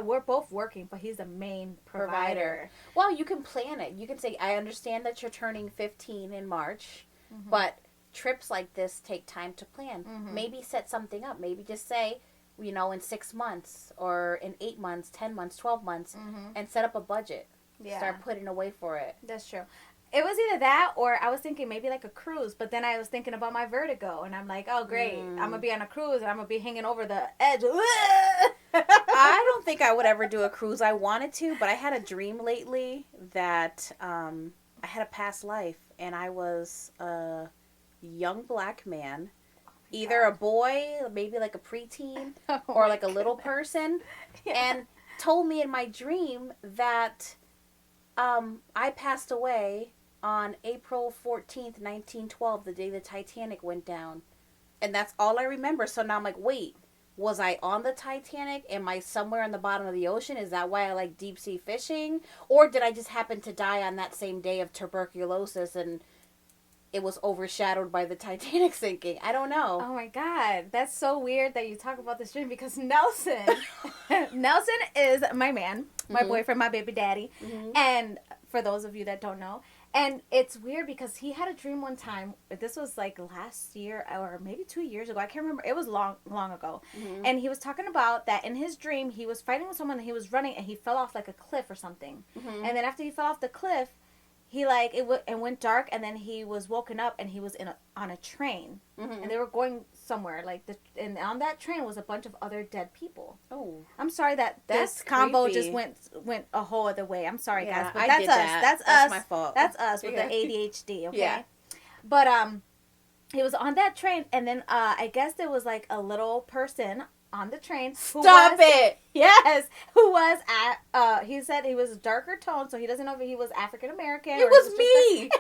Speaker 1: we're both working, but he's the main provider.
Speaker 2: Well, you can plan it. You can say, I understand that you're turning 15 in March, mm-hmm. but trips like this take time to plan. Mm-hmm. Maybe set something up. Maybe just say, in 6 months or in 8 months, 10 months, 12 months, mm-hmm. and set up a budget. Yeah. Start putting away for it.
Speaker 1: That's true. It was either that or I was thinking maybe like a cruise, but then I was thinking about my vertigo, and I'm like, oh, great. I'm going to be on a cruise, and I'm going to be hanging over the edge.
Speaker 2: I don't think I would ever do a cruise. I wanted to, but I had a dream lately that I had a past life, and I was a young black man, either a boy, maybe like a preteen, or like a little person, and told me in my dream that I passed away on April 14th, 1912, the day the Titanic went down. And that's all I remember. So now I'm like, wait, was I on the Titanic? Am I somewhere in the bottom of the ocean? Is that why I like deep sea fishing? Or did I just happen to die on that same day of tuberculosis and it was overshadowed by the Titanic sinking? I don't know.
Speaker 1: Oh my God. That's so weird that you talk about this dream because Nelson is my man, my mm-hmm. boyfriend, my baby daddy. Mm-hmm. And for those of you that don't know, and it's weird because he had a dream one time. This was like last year or maybe 2 years ago. I can't remember. It was long ago. Mm-hmm. And he was talking about that in his dream, he was fighting with someone and he was running and he fell off like a cliff or something. Mm-hmm. And then after he fell off the cliff, he it went dark and then he was woken up and he was on a train. Mm-hmm. And they were going somewhere. And on that train was a bunch of other dead people. Oh. I'm sorry that this combo just went a whole other way. I'm sorry, guys. But that's us. That's us. That's my fault. That's us with the ADHD, okay? Yeah. But he was on that train and then I guess there was like a little person on the train.
Speaker 2: Stop it!
Speaker 1: Yes, who was he said he was darker tone, so he doesn't know if he was African American.
Speaker 2: It was me.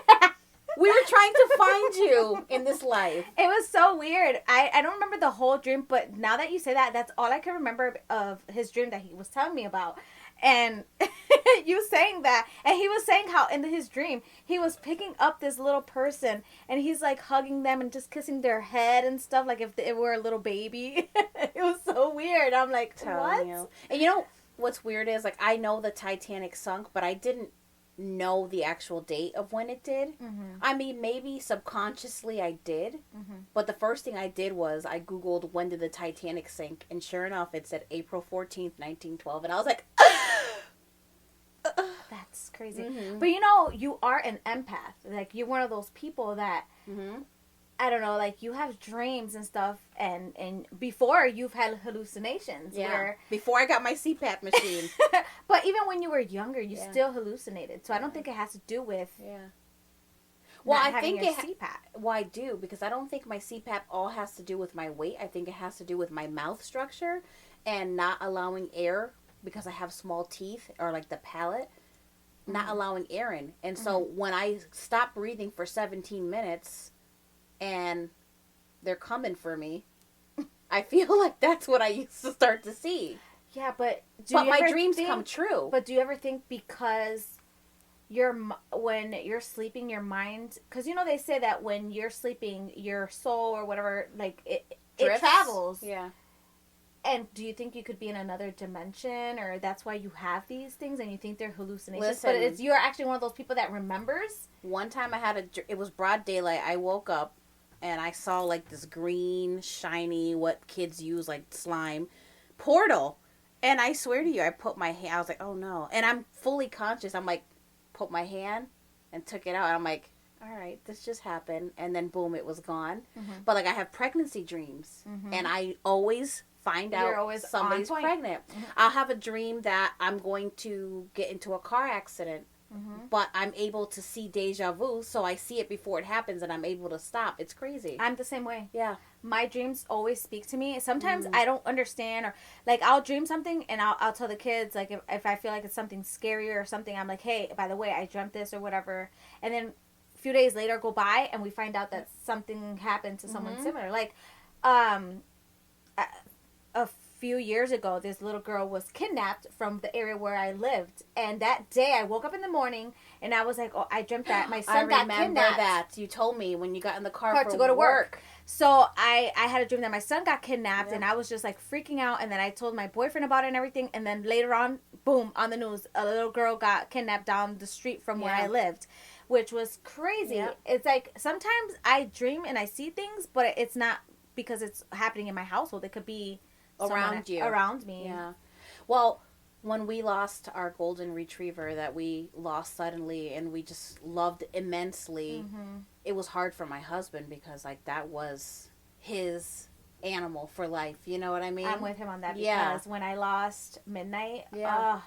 Speaker 2: We were trying to find you in this life.
Speaker 1: It was so weird. I don't remember the whole dream, but now that you say that, that's all I can remember of his dream that he was telling me about. And you saying that, and he was saying how in his dream he was picking up this little person and he's like hugging them and just kissing their head and stuff like if it were a little baby. It was so weird. I'm like, what?
Speaker 2: And what's weird is like I know the Titanic sunk, but I didn't know the actual date of when it did. Mm-hmm. I mean, maybe subconsciously I did, mm-hmm. but the first thing I did was I Googled when did the Titanic sink, and sure enough, it said April 14th, 1912, and I was like,
Speaker 1: that's crazy. Mm-hmm. But you are an empath. Like, you're one of those people that, mm-hmm. I don't know, like, you have dreams and stuff, and before you've had hallucinations.
Speaker 2: Yeah. Before I got my CPAP machine.
Speaker 1: But even when you were younger, you still hallucinated. So I don't think it has to do with
Speaker 2: well, I think
Speaker 1: CPAP.
Speaker 2: Well, I do, because I don't think my CPAP all has to do with my weight. I think it has to do with my mouth structure and not allowing air, because I have small teeth, or like the palate, mm-hmm. not allowing air in. And so when I stop breathing for 17 minutes and they're coming for me, I feel like that's what I used to start to see.
Speaker 1: Yeah, but
Speaker 2: my dreams come true.
Speaker 1: But do you ever think because when you're sleeping, your mind, because they say that when you're sleeping, your soul or whatever, like it it travels.
Speaker 2: Yeah.
Speaker 1: And do you think you could be in another dimension, or that's why you have these things and you think they're hallucinations?
Speaker 2: Listen,
Speaker 1: but you're actually one of those people that remembers?
Speaker 2: One time it was broad daylight. I woke up and I saw like this green, shiny, what kids use, like slime, portal. And I swear to you, I put my hand, I was like, oh no. And I'm fully conscious. I'm like, put my hand and took it out. And I'm like, all right, this just happened. And then boom, it was gone. Mm-hmm. But like I have pregnancy dreams. Mm-hmm. And I always find out somebody's pregnant. Mm-hmm. I'll have a dream that I'm going to get into a car accident. Mm-hmm. But I'm able to see deja vu, so I see it before it happens, and I'm able to stop. It's crazy.
Speaker 1: I'm the same way.
Speaker 2: Yeah.
Speaker 1: My dreams always speak to me. Sometimes I don't understand, or like I'll dream something, and I'll tell the kids, like if I feel like it's something scary or something, I'm like, hey, by the way, I dreamt this or whatever. And then a few days later go by, and we find out that something happened to someone similar. Like, a few years ago, this little girl was kidnapped from the area where I lived, and that day I woke up in the morning and I was like, oh, I dreamt that my son got kidnapped. I remember
Speaker 2: that you told me when you got in the car
Speaker 1: to go to work. So I had a dream that my son got kidnapped, and I was just like freaking out, and then I told my boyfriend about it and everything, and then later on, boom, on the news, a little girl got kidnapped down the street from where I lived, which was crazy. Yeah. It's like sometimes I dream and I see things, but it's not because it's happening in my household. It could be around me.
Speaker 2: Yeah. Well, when we lost our golden retriever that we lost suddenly and we just loved immensely, it was hard for my husband because like that was his animal for life. You know what I mean?
Speaker 1: I'm with him on that because when I lost Midnight,
Speaker 2: I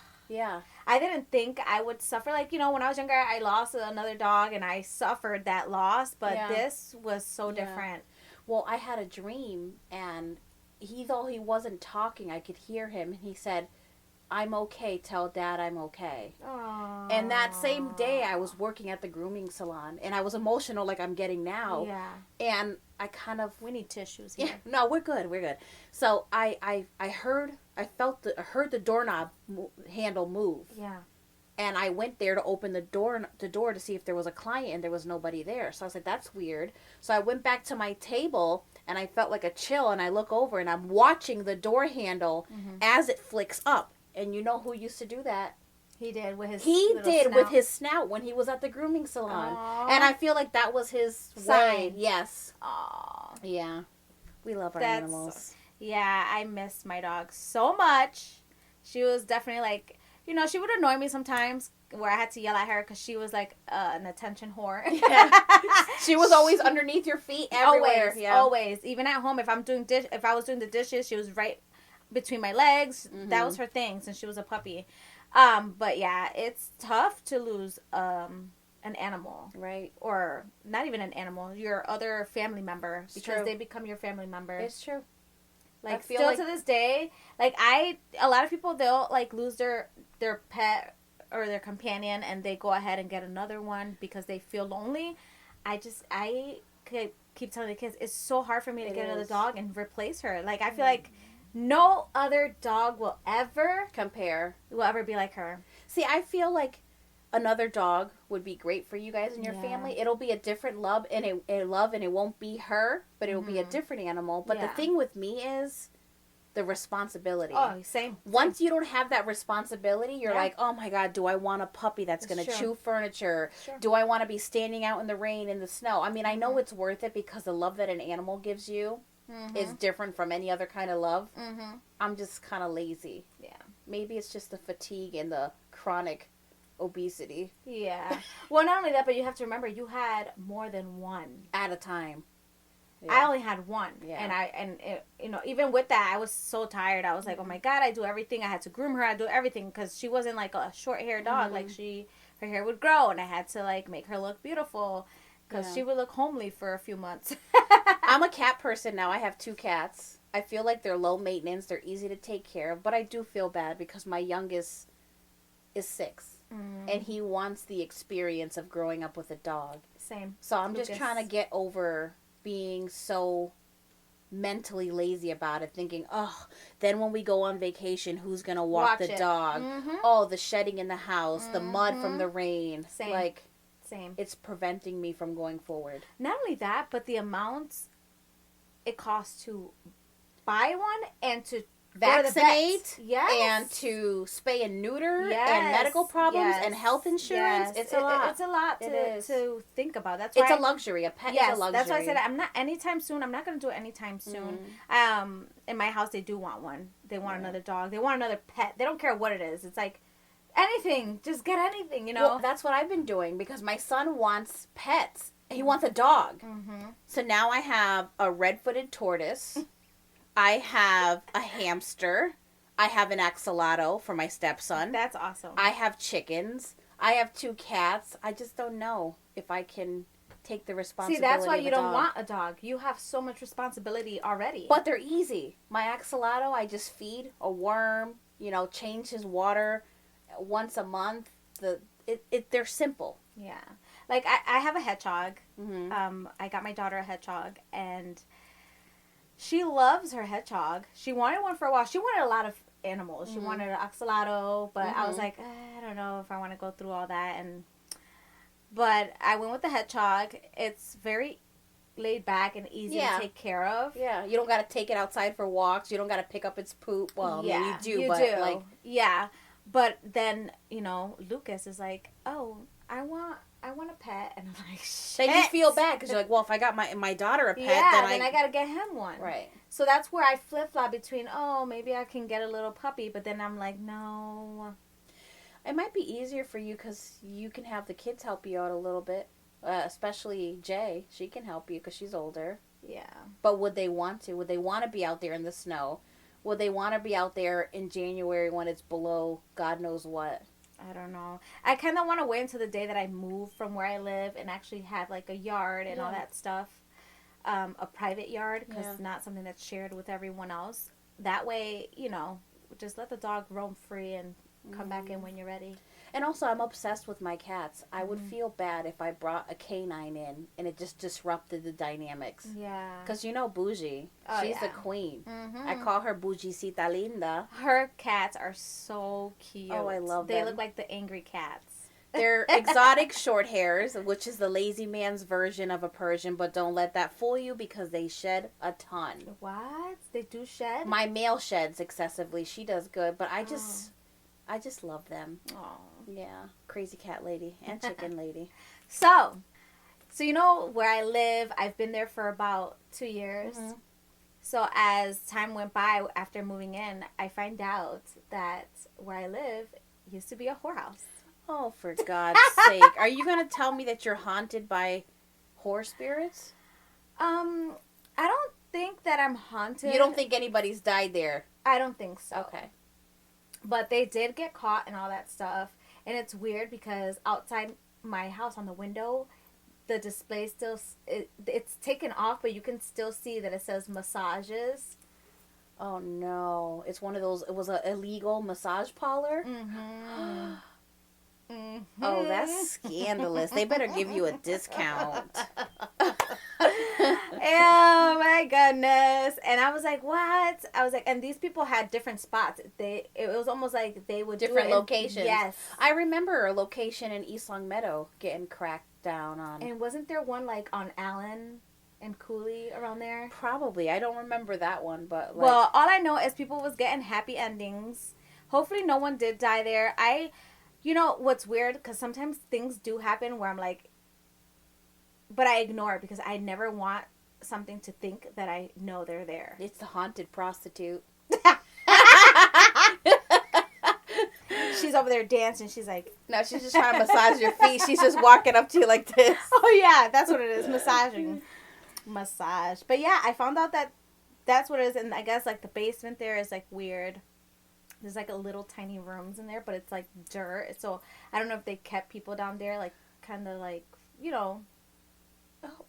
Speaker 1: didn't think I would suffer. Like, you know, when I was younger, I lost another dog and I suffered that loss, but this was so different.
Speaker 2: Well, I had a dream, and though he wasn't talking, I could hear him, and he said, I'm okay, tell Dad I'm okay.
Speaker 1: Aww.
Speaker 2: And that same day, I was working at the grooming salon, and I was emotional like I'm getting now.
Speaker 1: Yeah.
Speaker 2: And I kind of...
Speaker 1: We need tissues here.
Speaker 2: Yeah, no, we're good. So I heard the doorknob handle move.
Speaker 1: Yeah.
Speaker 2: And I went there to open the door to see if there was a client, and there was nobody there. So I was like, that's weird. So I went back to my table, and I felt like a chill, and I look over, and I'm watching the door handle as it flicks up. And you know who used to do that?
Speaker 1: He did with his
Speaker 2: with his snout when he was at the grooming salon. Aww. And I feel like that was his
Speaker 1: sign.
Speaker 2: Yes.
Speaker 1: Aww.
Speaker 2: Yeah. We love our animals.
Speaker 1: Yeah, I miss my dog so much. She was definitely like... You know, she would annoy me sometimes where I had to yell at her because she was like an attention whore. Yeah.
Speaker 2: She was always underneath your feet everywhere.
Speaker 1: Always. Even at home, if I was doing the dishes, she was right between my legs. Mm-hmm. That was her thing since she was a puppy. But yeah, it's tough to lose an animal.
Speaker 2: Right.
Speaker 1: Or not even an animal, your other family member. Because they become your family member.
Speaker 2: It's true.
Speaker 1: Like, still to this day, like, a lot of people, they'll, like, lose their pet or their companion, and they go ahead and get another one because they feel lonely. I keep telling the kids, it's so hard for me to get another dog and replace her. Like, I feel like no other dog will ever be like her.
Speaker 2: See, I feel like another dog would be great for you guys and your family. It'll be a different love, and it won't be her, but it'll be a different animal. But the thing with me is the responsibility.
Speaker 1: Oh, same.
Speaker 2: Once you don't have that responsibility, you're like, oh my God, do I want a puppy that's going to chew furniture? Sure. Do I want to be standing out in the rain, in the snow? I mean, I know it's worth it because the love that an animal gives you is different from any other kind of love. I'm just kind of lazy.
Speaker 1: Yeah.
Speaker 2: Maybe it's just the fatigue and the chronic obesity.
Speaker 1: Yeah. Well, not only that, but you have to remember you had more than one
Speaker 2: at a time.
Speaker 1: Yeah. I only had one. Yeah. And you know, even with that, I was so tired. I was like, oh my God, I do everything. I had to groom her. I do everything because she wasn't like a short hair dog. Like her hair would grow, and I had to like make her look beautiful because she would look homely for a few months.
Speaker 2: I'm a cat person now. I have 2 cats. I feel like they're low maintenance. They're easy to take care of, but I do feel bad because my youngest is 6. And he wants the experience of growing up with a dog.
Speaker 1: Same.
Speaker 2: So I'm just trying to get over being so mentally lazy about it, thinking, oh, then when we go on vacation, who's going to walk the dog? Oh, the shedding in the house, the mud from the rain.
Speaker 1: Same.
Speaker 2: It's preventing me from going forward.
Speaker 1: Not only that, but the amounts it costs to buy one and to
Speaker 2: vaccinate,
Speaker 1: yes,
Speaker 2: and to spay and neuter,
Speaker 1: yes,
Speaker 2: and medical problems,
Speaker 1: yes,
Speaker 2: and health insurance.
Speaker 1: yes.
Speaker 2: It's a lot.
Speaker 1: It's a lot to think about. That's why
Speaker 2: it's a luxury. A pet is a luxury.
Speaker 1: That's why I said I'm not anytime soon. I'm not going to do it anytime soon. In my house, they do want one. They want another dog. They want another pet. They don't care what it is. It's like anything. Just get anything, you know?
Speaker 2: Well, that's what I've been doing because my son wants pets. He wants a dog. Mm-hmm. So now I have a red-footed tortoise. I have a hamster. I have an axolotl for my stepson.
Speaker 1: That's awesome.
Speaker 2: I have chickens. I have 2 cats. I just don't know if I can take the responsibility.
Speaker 1: See, that's why you don't
Speaker 2: dog.
Speaker 1: want a dog. You have so much responsibility already.
Speaker 2: But they're easy. My axolotl, I just feed a worm, change his water once a month. They're simple.
Speaker 1: Yeah. Like, I have a hedgehog.
Speaker 2: Mm-hmm.
Speaker 1: I got my daughter a hedgehog, and she loves her hedgehog. She wanted one for a while. She wanted a lot of animals. She wanted an axolotl, but I was like, I don't know if I want to go through all that. But I went with the hedgehog. It's very laid back and easy to take care of.
Speaker 2: Yeah, you don't got to take it outside for walks. You don't got to pick up its poop. Well, yeah, maybe you do. Like,
Speaker 1: yeah. But then, Lucas is like, oh, I want a pet, and I'm like, shit.
Speaker 2: Then you feel bad because you're like, well, if I got my daughter a pet,
Speaker 1: then I gotta get him one.
Speaker 2: Right.
Speaker 1: So that's where I flip flop between, oh, maybe I can get a little puppy, but then I'm like, no.
Speaker 2: It might be easier for you because you can have the kids help you out a little bit, especially Jay. She can help you because she's older.
Speaker 1: Yeah.
Speaker 2: But would they want to? Would they want to be out there in the snow? Would they want to be out there in January when it's below God knows what?
Speaker 1: I don't know. I kind of want to wait until the day that I move from where I live and actually have like a yard and all that stuff. A private yard, because it's not something that's shared with everyone else. That way, just let the dog roam free and come back in when you're ready.
Speaker 2: And also, I'm obsessed with my cats. I would feel bad if I brought a canine in and it just disrupted the dynamics.
Speaker 1: Yeah.
Speaker 2: Because Bougie. She's the queen.
Speaker 1: Mm-hmm.
Speaker 2: I call her Bougicita Linda.
Speaker 1: Her cats are so cute.
Speaker 2: Oh, I love them.
Speaker 1: They look like the angry cats.
Speaker 2: They're exotic short hairs, which is the lazy man's version of a Persian, but don't let that fool you because they shed a ton.
Speaker 1: What? They do shed?
Speaker 2: My male sheds excessively. She does good, but I just love them.
Speaker 1: Oh.
Speaker 2: Yeah. Crazy cat lady and chicken lady.
Speaker 1: So where I live, I've been there for about 2 years. Mm-hmm. So as time went by after moving in, I find out that where I live used to be a whorehouse.
Speaker 2: Oh, for God's sake. Are you going to tell me that you're haunted by whore spirits?
Speaker 1: I don't think that I'm haunted.
Speaker 2: You don't think anybody's died there?
Speaker 1: I don't think so.
Speaker 2: Okay.
Speaker 1: But they did get caught and all that stuff. And it's weird because outside my house on the window, the display still, it's taken off, but you can still see that it says massages.
Speaker 2: Oh, no. It's one of those, it was an illegal massage parlor?
Speaker 1: Mm-hmm. Mm-hmm.
Speaker 2: Oh, that's scandalous. They better give you a discount.
Speaker 1: Oh my goodness. And I was like, what? I was like, and these people had different spots. It was almost like they would
Speaker 2: different
Speaker 1: do it
Speaker 2: locations.
Speaker 1: Yes.
Speaker 2: I remember a location in East Long Meadow getting cracked down on.
Speaker 1: And wasn't there one like on Allen and Cooley around there?
Speaker 2: Probably. I don't remember that one, but
Speaker 1: well, all I know is people was getting happy endings. Hopefully no one did die there. What's weird, because sometimes things do happen where I'm like, but I ignore it because I never want something to think that I know they're there.
Speaker 2: It's the haunted prostitute.
Speaker 1: She's over there dancing. She's like...
Speaker 2: No, she's just trying to massage your feet. She's just walking up to you like this.
Speaker 1: Oh, yeah. That's what it is. Massaging. Massage. But yeah, I found out that that's what it is. And I guess like the basement there is like weird. There's like a little tiny rooms in there, but it's like dirt. So I don't know if they kept people down there, like kind of like,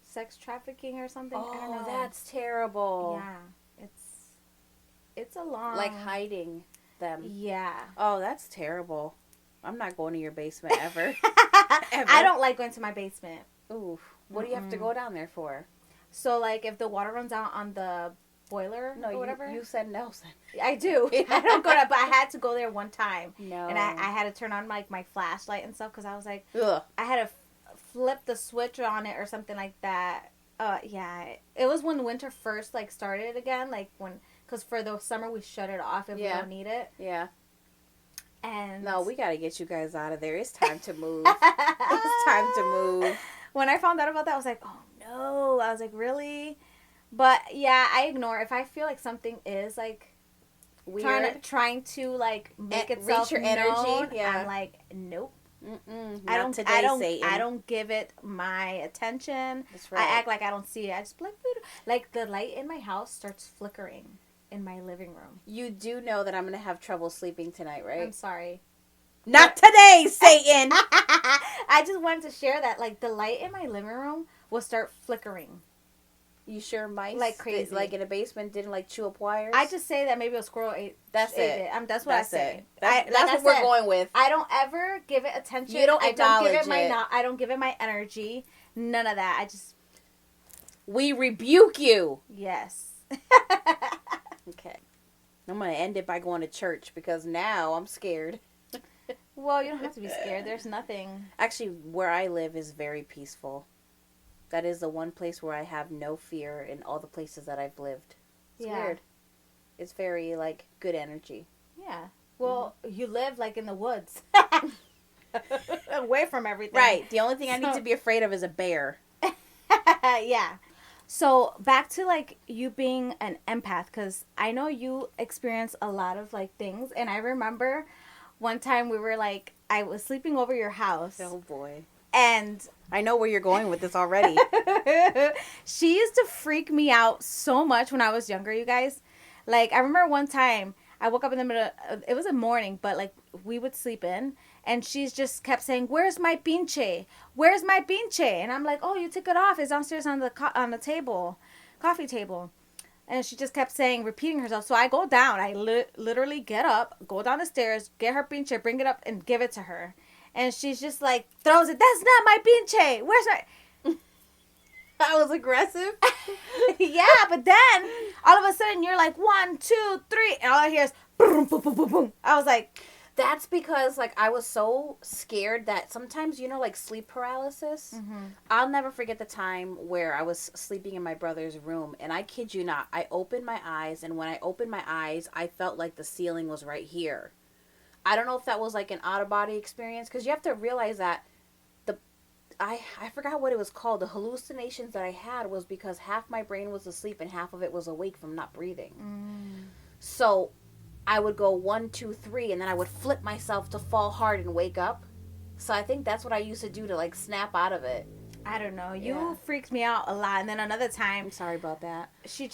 Speaker 1: sex trafficking or something.
Speaker 2: Oh,
Speaker 1: I don't know.
Speaker 2: That's terrible.
Speaker 1: Yeah, it's a long,
Speaker 2: like hiding them.
Speaker 1: Yeah.
Speaker 2: Oh, that's terrible. I'm not going to your basement ever. Ever.
Speaker 1: I don't like going to my basement.
Speaker 2: Ooh, what do you have to go down there for?
Speaker 1: So like if the water runs out on the boiler or whatever.
Speaker 2: You said Nelson.
Speaker 1: I do. I don't go to, but I had to go there one time.
Speaker 2: No.
Speaker 1: And I had to turn on like my flashlight and stuff because I was like,
Speaker 2: ugh.
Speaker 1: I had to flip the switch on it or something like that. Yeah. It was when winter first, like, started again. Like, when... Because for the summer, we shut it off if we don't need it.
Speaker 2: Yeah.
Speaker 1: And...
Speaker 2: No, we got to get you guys out of there. It's time to move. It's time to move.
Speaker 1: When I found out about that, I was like, oh, no. I was like, really? But, yeah, I ignore. If I feel like something is, like...
Speaker 2: Weird.
Speaker 1: Trying to like make itself
Speaker 2: reach your energy.
Speaker 1: known,
Speaker 2: Yeah.
Speaker 1: I'm like, nope.
Speaker 2: Not today, Satan.
Speaker 1: I don't give it my attention.
Speaker 2: That's right.
Speaker 1: I act like I don't see it. I just like the light in my house starts flickering in my living room.
Speaker 2: You do know that I'm gonna have trouble sleeping tonight, right?
Speaker 1: I'm sorry.
Speaker 2: Not today, Satan.
Speaker 1: I just wanted to share that, like, the light in my living room will start flickering.
Speaker 2: You sure mice,
Speaker 1: like crazy,
Speaker 2: like in a basement, didn't like chew up wires?
Speaker 1: I just say that maybe a squirrel ate.
Speaker 2: That's
Speaker 1: ate
Speaker 2: it.
Speaker 1: That's what I say.
Speaker 2: That's what we're going with.
Speaker 1: I don't ever give it attention.
Speaker 2: You don't acknowledge it.
Speaker 1: I don't give it my energy. None of that.
Speaker 2: We rebuke you.
Speaker 1: Yes.
Speaker 2: Okay. I'm gonna end it by going to church because now I'm scared.
Speaker 1: Well, you don't have to be scared. There's nothing.
Speaker 2: Actually, where I live is very peaceful. That is the one place where I have no fear in all the places that I've lived. It's weird. It's very, like, good energy.
Speaker 1: Yeah. Well, you live, like, in the woods. Away from everything.
Speaker 2: Right. The only thing I need to be afraid of is a bear.
Speaker 1: Yeah. So, back to, like, you being an empath, because I know you experience a lot of, like, things. And I remember one time we were, like, I was sleeping over your house.
Speaker 2: Oh, boy.
Speaker 1: And
Speaker 2: I know where you're going with this already.
Speaker 1: She used to freak me out so much when I was younger, you guys. Like, I remember one time I woke up in the middle of, it was a morning, but like we would sleep in, and she's just kept saying, "Where's my pinche? Where's my pinche?" And I'm like, "Oh, you took it off. It's downstairs on the table, coffee table." And she just kept saying, repeating herself. So I go down. I literally get up, go down the stairs, get her pinche, bring it up, and give it to her. And she's just like, throws it. "That's not my pinche. Where's my..."
Speaker 2: I was aggressive.
Speaker 1: Yeah, but then, all of a sudden, you're like, 1, 2, 3. And all I hear is, boom, boom, boom, boom, boom. I was like...
Speaker 2: That's because, like, I was so scared that sometimes, you know, like, sleep paralysis. Mm-hmm. I'll never forget the time where I was sleeping in my brother's room. And I kid you not, I opened my eyes. And when I opened my eyes, I felt like the ceiling was right here. I don't know if that was like an out-of-body experience, because you have to realize that I forgot what it was called. The hallucinations that I had was because half my brain was asleep and half of it was awake from not breathing. So I would go 1, 2, 3, and then I would flip myself to fall hard and wake up. So I think that's what I used to do to, like, snap out of it.
Speaker 1: I don't know. You freaked me out a lot. And then another time...
Speaker 2: I'm sorry about that.
Speaker 1: She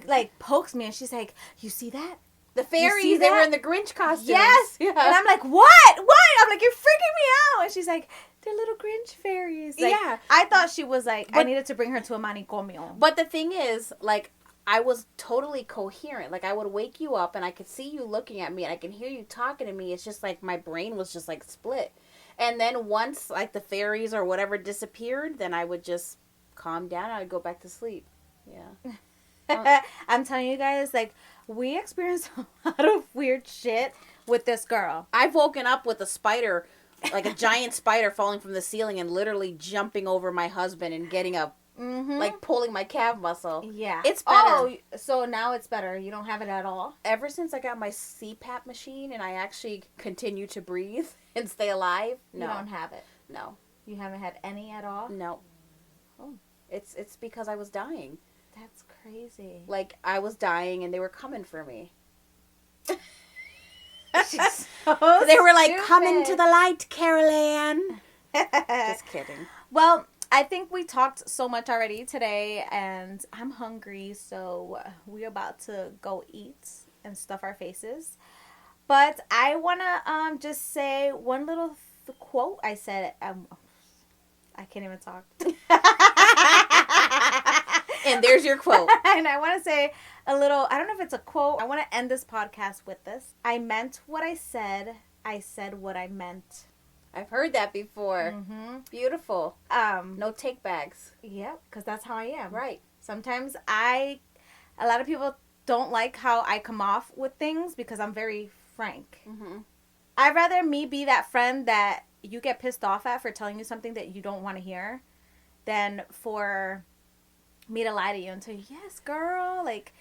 Speaker 1: like, pokes me, and she's like, "You see that?
Speaker 2: The fairies, they were in the Grinch costumes."
Speaker 1: Yes. Yeah. And I'm like, what? I'm like, "You're freaking me out." And she's like, "They're little Grinch fairies." Like,
Speaker 2: yeah.
Speaker 1: I thought she was like, I needed to bring her to a manicomio.
Speaker 2: But the thing is, like, I was totally coherent. Like, I would wake you up and I could see you looking at me and I can hear you talking to me. It's just like my brain was just like split. And then once, like, the fairies or whatever disappeared, then I would just calm down and I'd go back to sleep. Yeah.
Speaker 1: I'm telling you guys, like, we experienced a lot of weird shit with this girl.
Speaker 2: I've woken up with a spider, like a giant spider falling from the ceiling and literally jumping over my husband and getting up, like pulling my calf muscle.
Speaker 1: Yeah.
Speaker 2: It's better.
Speaker 1: Oh, so now it's better. You don't have it at all?
Speaker 2: Ever since I got my CPAP machine and I actually continue to breathe and stay alive, no.
Speaker 1: You don't have it?
Speaker 2: No.
Speaker 1: You haven't had any at all?
Speaker 2: No.
Speaker 1: Oh.
Speaker 2: It's because I was dying.
Speaker 1: That's crazy.
Speaker 2: Like, I was dying and they were coming for me.
Speaker 1: So
Speaker 2: they were like,
Speaker 1: stupid.
Speaker 2: "Come into the light, Carol Ann." Just kidding.
Speaker 1: Well, I think we talked so much already today, and I'm hungry, so we're about to go eat and stuff our faces. But I want to just say one little quote I said. I can't even talk.
Speaker 2: And there's your quote.
Speaker 1: And I want to say a little, I don't know if it's a quote. I want to end this podcast with this. "I meant what I said. I said what I meant."
Speaker 2: I've heard that before.
Speaker 1: Mm-hmm.
Speaker 2: Beautiful. No take bags.
Speaker 1: Yeah, because that's how I am.
Speaker 2: Right.
Speaker 1: Sometimes a lot of people don't like how I come off with things because I'm very frank.
Speaker 2: Mm-hmm.
Speaker 1: I'd rather me be that friend that you get pissed off at for telling you something that you don't want to hear than for me to lie to you and tell you, yes, girl. Like,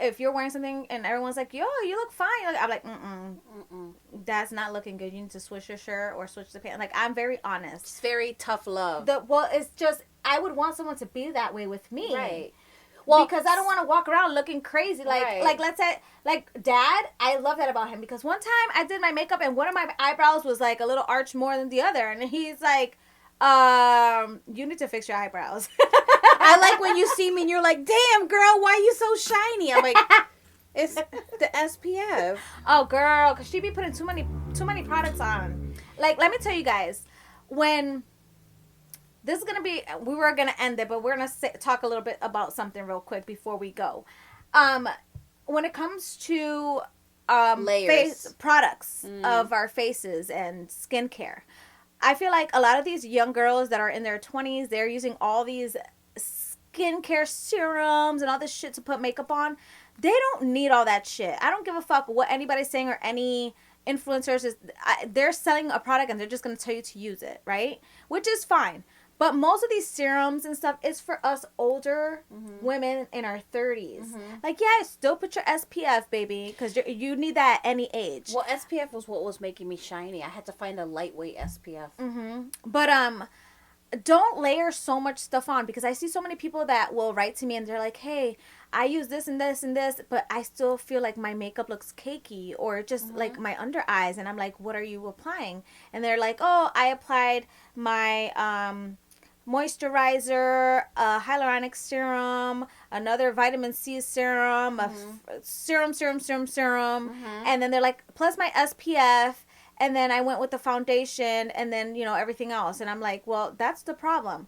Speaker 1: if you're wearing something and everyone's like, yo, you look fine. I'm like, that's not looking good. You need to switch your shirt or switch the pants. Like, I'm very honest.
Speaker 2: It's very tough love.
Speaker 1: Well, it's just, I would want someone to be that way with me.
Speaker 2: Right.
Speaker 1: Well, because I don't want to walk around looking crazy. Like let's say, like, Dad, I love that about him. Because one time I did my makeup and one of my eyebrows was, like, a little arched more than the other. And he's like, you need to fix your eyebrows.
Speaker 2: I like when you see me and you're like, damn, girl, why you so shiny? I'm like, it's the SPF.
Speaker 1: Oh, girl, because she be putting too many products on. Like, let me tell you guys, when... This is going to be, we were going to end it, but we're going to talk a little bit about something real quick before we go. When it comes to face products of our faces and skincare, I feel like a lot of these young girls that are in their 20s, they're using all these skincare serums and all this shit to put makeup on. They don't need all that shit. I don't give a fuck what anybody's saying or any influencers. They're selling a product and they're just going to tell you to use it, right? Which is fine. But most of these serums and stuff is for us older women in our 30s. Like, yeah, still put your SPF, baby, because you need that at any age.
Speaker 2: Well, SPF was what was making me shiny. I had to find a lightweight SPF.
Speaker 1: But don't layer so much stuff on, because I see so many people that will write to me and they're like, hey, I use this and this and this, but I still feel like my makeup looks cakey or just like my under eyes. And I'm like, what are you applying? And they're like, oh, I applied my moisturizer, a hyaluronic serum, another vitamin C serum, a serum, and then they're like, plus my SPF, and then I went with the foundation, and then, you know, everything else. And I'm like, well, that's the problem.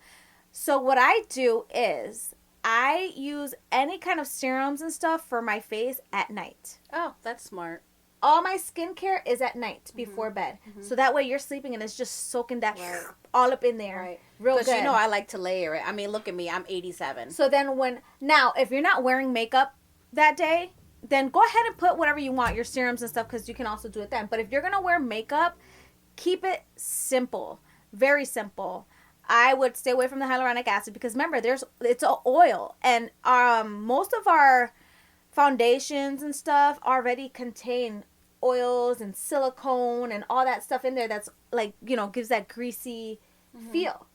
Speaker 1: So what I do is I use any kind of serums and stuff for my face at night.
Speaker 2: Oh, that's smart.
Speaker 1: All my skincare is at night before bed. So that way you're sleeping and it's just soaking that all up in there.
Speaker 2: Right.
Speaker 1: Real good.
Speaker 2: Because, you know, I like to layer it. I mean, look at me. I'm 87.
Speaker 1: So then now, if you're not wearing makeup that day, then go ahead and put whatever you want, your serums and stuff, because you can also do it then. But if you're going to wear makeup, keep it simple. Very simple. I would stay away from the hyaluronic acid because, remember, it's an oil. And most of our foundations and stuff already contain oils and silicone and all that stuff in there that's, like, you know, gives that greasy feel.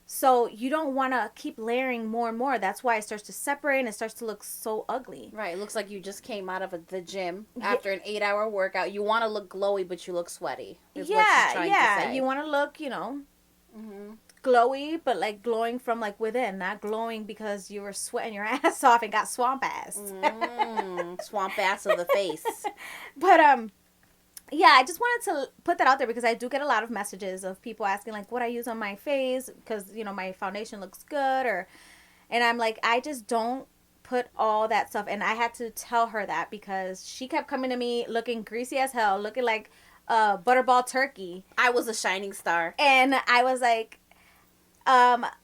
Speaker 1: So you don't want to keep layering more and more. That's why it starts to separate and it starts to look so ugly.
Speaker 2: Right. It looks like you just came out of the gym after an 8-hour workout. You want to look glowy, but you look sweaty. Is what she's trying to say.
Speaker 1: You want to look, you know, glowy, but like glowing from like within, not glowing because you were sweating your ass off and got swamp ass.
Speaker 2: Swamp ass of the face.
Speaker 1: But yeah, I just wanted to put that out there because I do get a lot of messages of people asking like what I use on my face because, you know, my foundation looks good, and I'm like, I just don't put all that stuff. And I had to tell her that because she kept coming to me looking greasy as hell, looking like butterball turkey.
Speaker 2: I was a shining star.
Speaker 1: And I was like,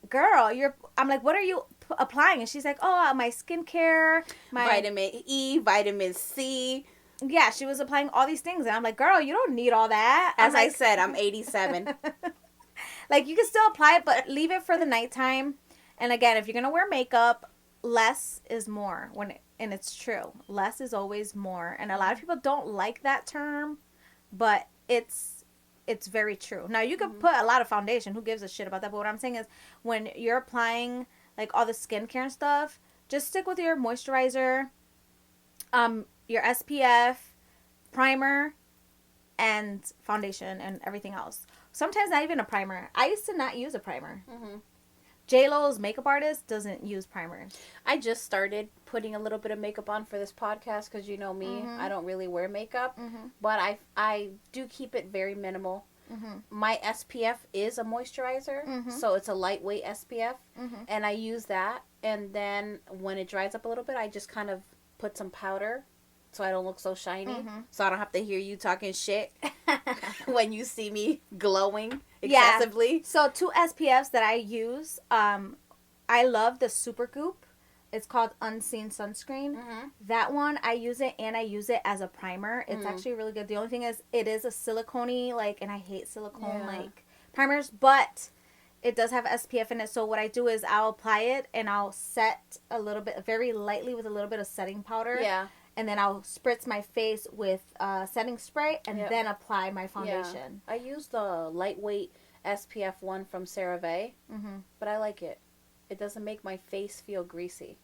Speaker 1: girl, I'm like, what are you applying? And she's like, oh, my skincare, my
Speaker 2: vitamin E, vitamin C.
Speaker 1: Yeah, she was applying all these things. And I'm like, girl, you don't need all that.
Speaker 2: As I said, I'm 87.
Speaker 1: Like, you can still apply it, but leave it for the nighttime. And again, if you're going to wear makeup, less is more. And it's true. Less is always more. And a lot of people don't like that term, but it's very true. Now, you can put a lot of foundation. Who gives a shit about that? But what I'm saying is, when you're applying, like, all the skincare and stuff, just stick with your moisturizer, your SPF, primer, and foundation, and everything else. Sometimes not even a primer. I used to not use a primer. J-Lo's makeup artist doesn't use primers.
Speaker 2: I just started putting a little bit of makeup on for this podcast because, you know me, I don't really wear makeup. But I do keep it very minimal. My SPF is a moisturizer, so it's a lightweight SPF, and I use that. And then when it dries up a little bit, I just kind of put some powder so I don't look so shiny, so I don't have to hear you talking shit when you see me glowing excessively.
Speaker 1: Yeah. So 2 SPFs that I use, I love the Supergoop. It's called Unseen Sunscreen. That one, I use it, and I use it as a primer. It's actually really good. The only thing is, it is a silicone-y, like, and I hate silicone, like, primers, but It does have SPF in it. So what I do is I'll apply it and I'll set a little bit, very lightly with a little bit of setting powder.
Speaker 2: Yeah.
Speaker 1: And then I'll spritz my face with setting spray and then apply my foundation.
Speaker 2: Yeah. I use the lightweight SPF one from CeraVe, but I like it. It doesn't make my face feel greasy.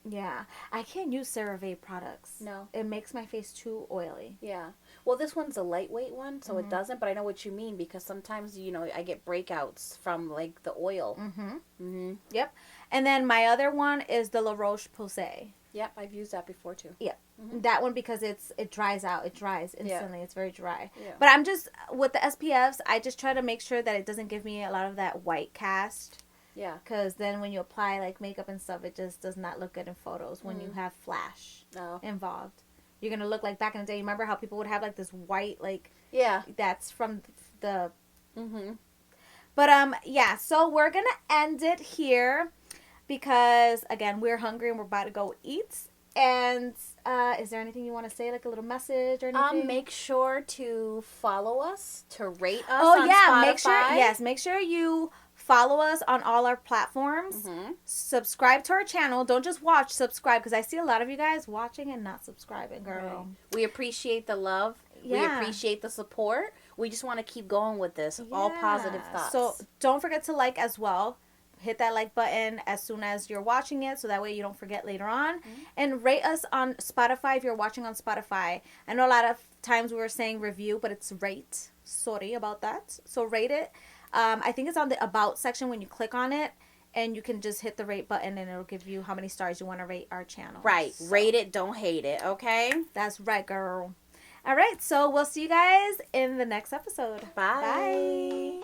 Speaker 1: Yeah. I can't use CeraVe products.
Speaker 2: No.
Speaker 1: It makes my face too oily.
Speaker 2: Yeah. Well, this one's a lightweight one, so it doesn't, but I know what you mean because sometimes, you know, I get breakouts from, like, the oil.
Speaker 1: Yep. And then my other one is the La Roche-Posay.
Speaker 2: Yep, I've used that before, too.
Speaker 1: Yep. That one because it dries out. It dries instantly. Yeah. It's very dry.
Speaker 2: Yeah.
Speaker 1: But I'm just, with the SPFs, I just try to make sure that it doesn't give me a lot of that white cast.
Speaker 2: Yeah.
Speaker 1: Because then when you apply, like, makeup and stuff, it just does not look good in photos when you have flash involved. You're going to look like back in the day. You remember how people would have, like, this white, like...
Speaker 2: Yeah.
Speaker 1: That's from the... But, yeah. So we're going to end it here because, again, we're hungry and we're about to go eat. And is there anything you want to say, like a little message or anything?
Speaker 2: Make sure to follow us, to rate us on Spotify.
Speaker 1: Make sure you follow us on all our platforms. Subscribe to our channel. Don't just watch, subscribe, because I see a lot of you guys watching and not subscribing, girl.
Speaker 2: Right. We appreciate the love. Yeah. We appreciate the support. We just want to keep going with this. Yeah. All positive thoughts.
Speaker 1: So don't forget to like as well. Hit that like button as soon as you're watching it so that way you don't forget later on. And rate us on Spotify if you're watching on Spotify. I know a lot of times we were saying review, but it's rate. Sorry about that. So rate it. I think it's on the About section when you click on it. And you can just hit the rate button and it'll give you how many stars you want to rate our channel.
Speaker 2: Right. So, rate it, don't hate it, okay?
Speaker 1: That's right, girl. All right. So we'll see you guys in the next episode.
Speaker 2: Bye. Bye.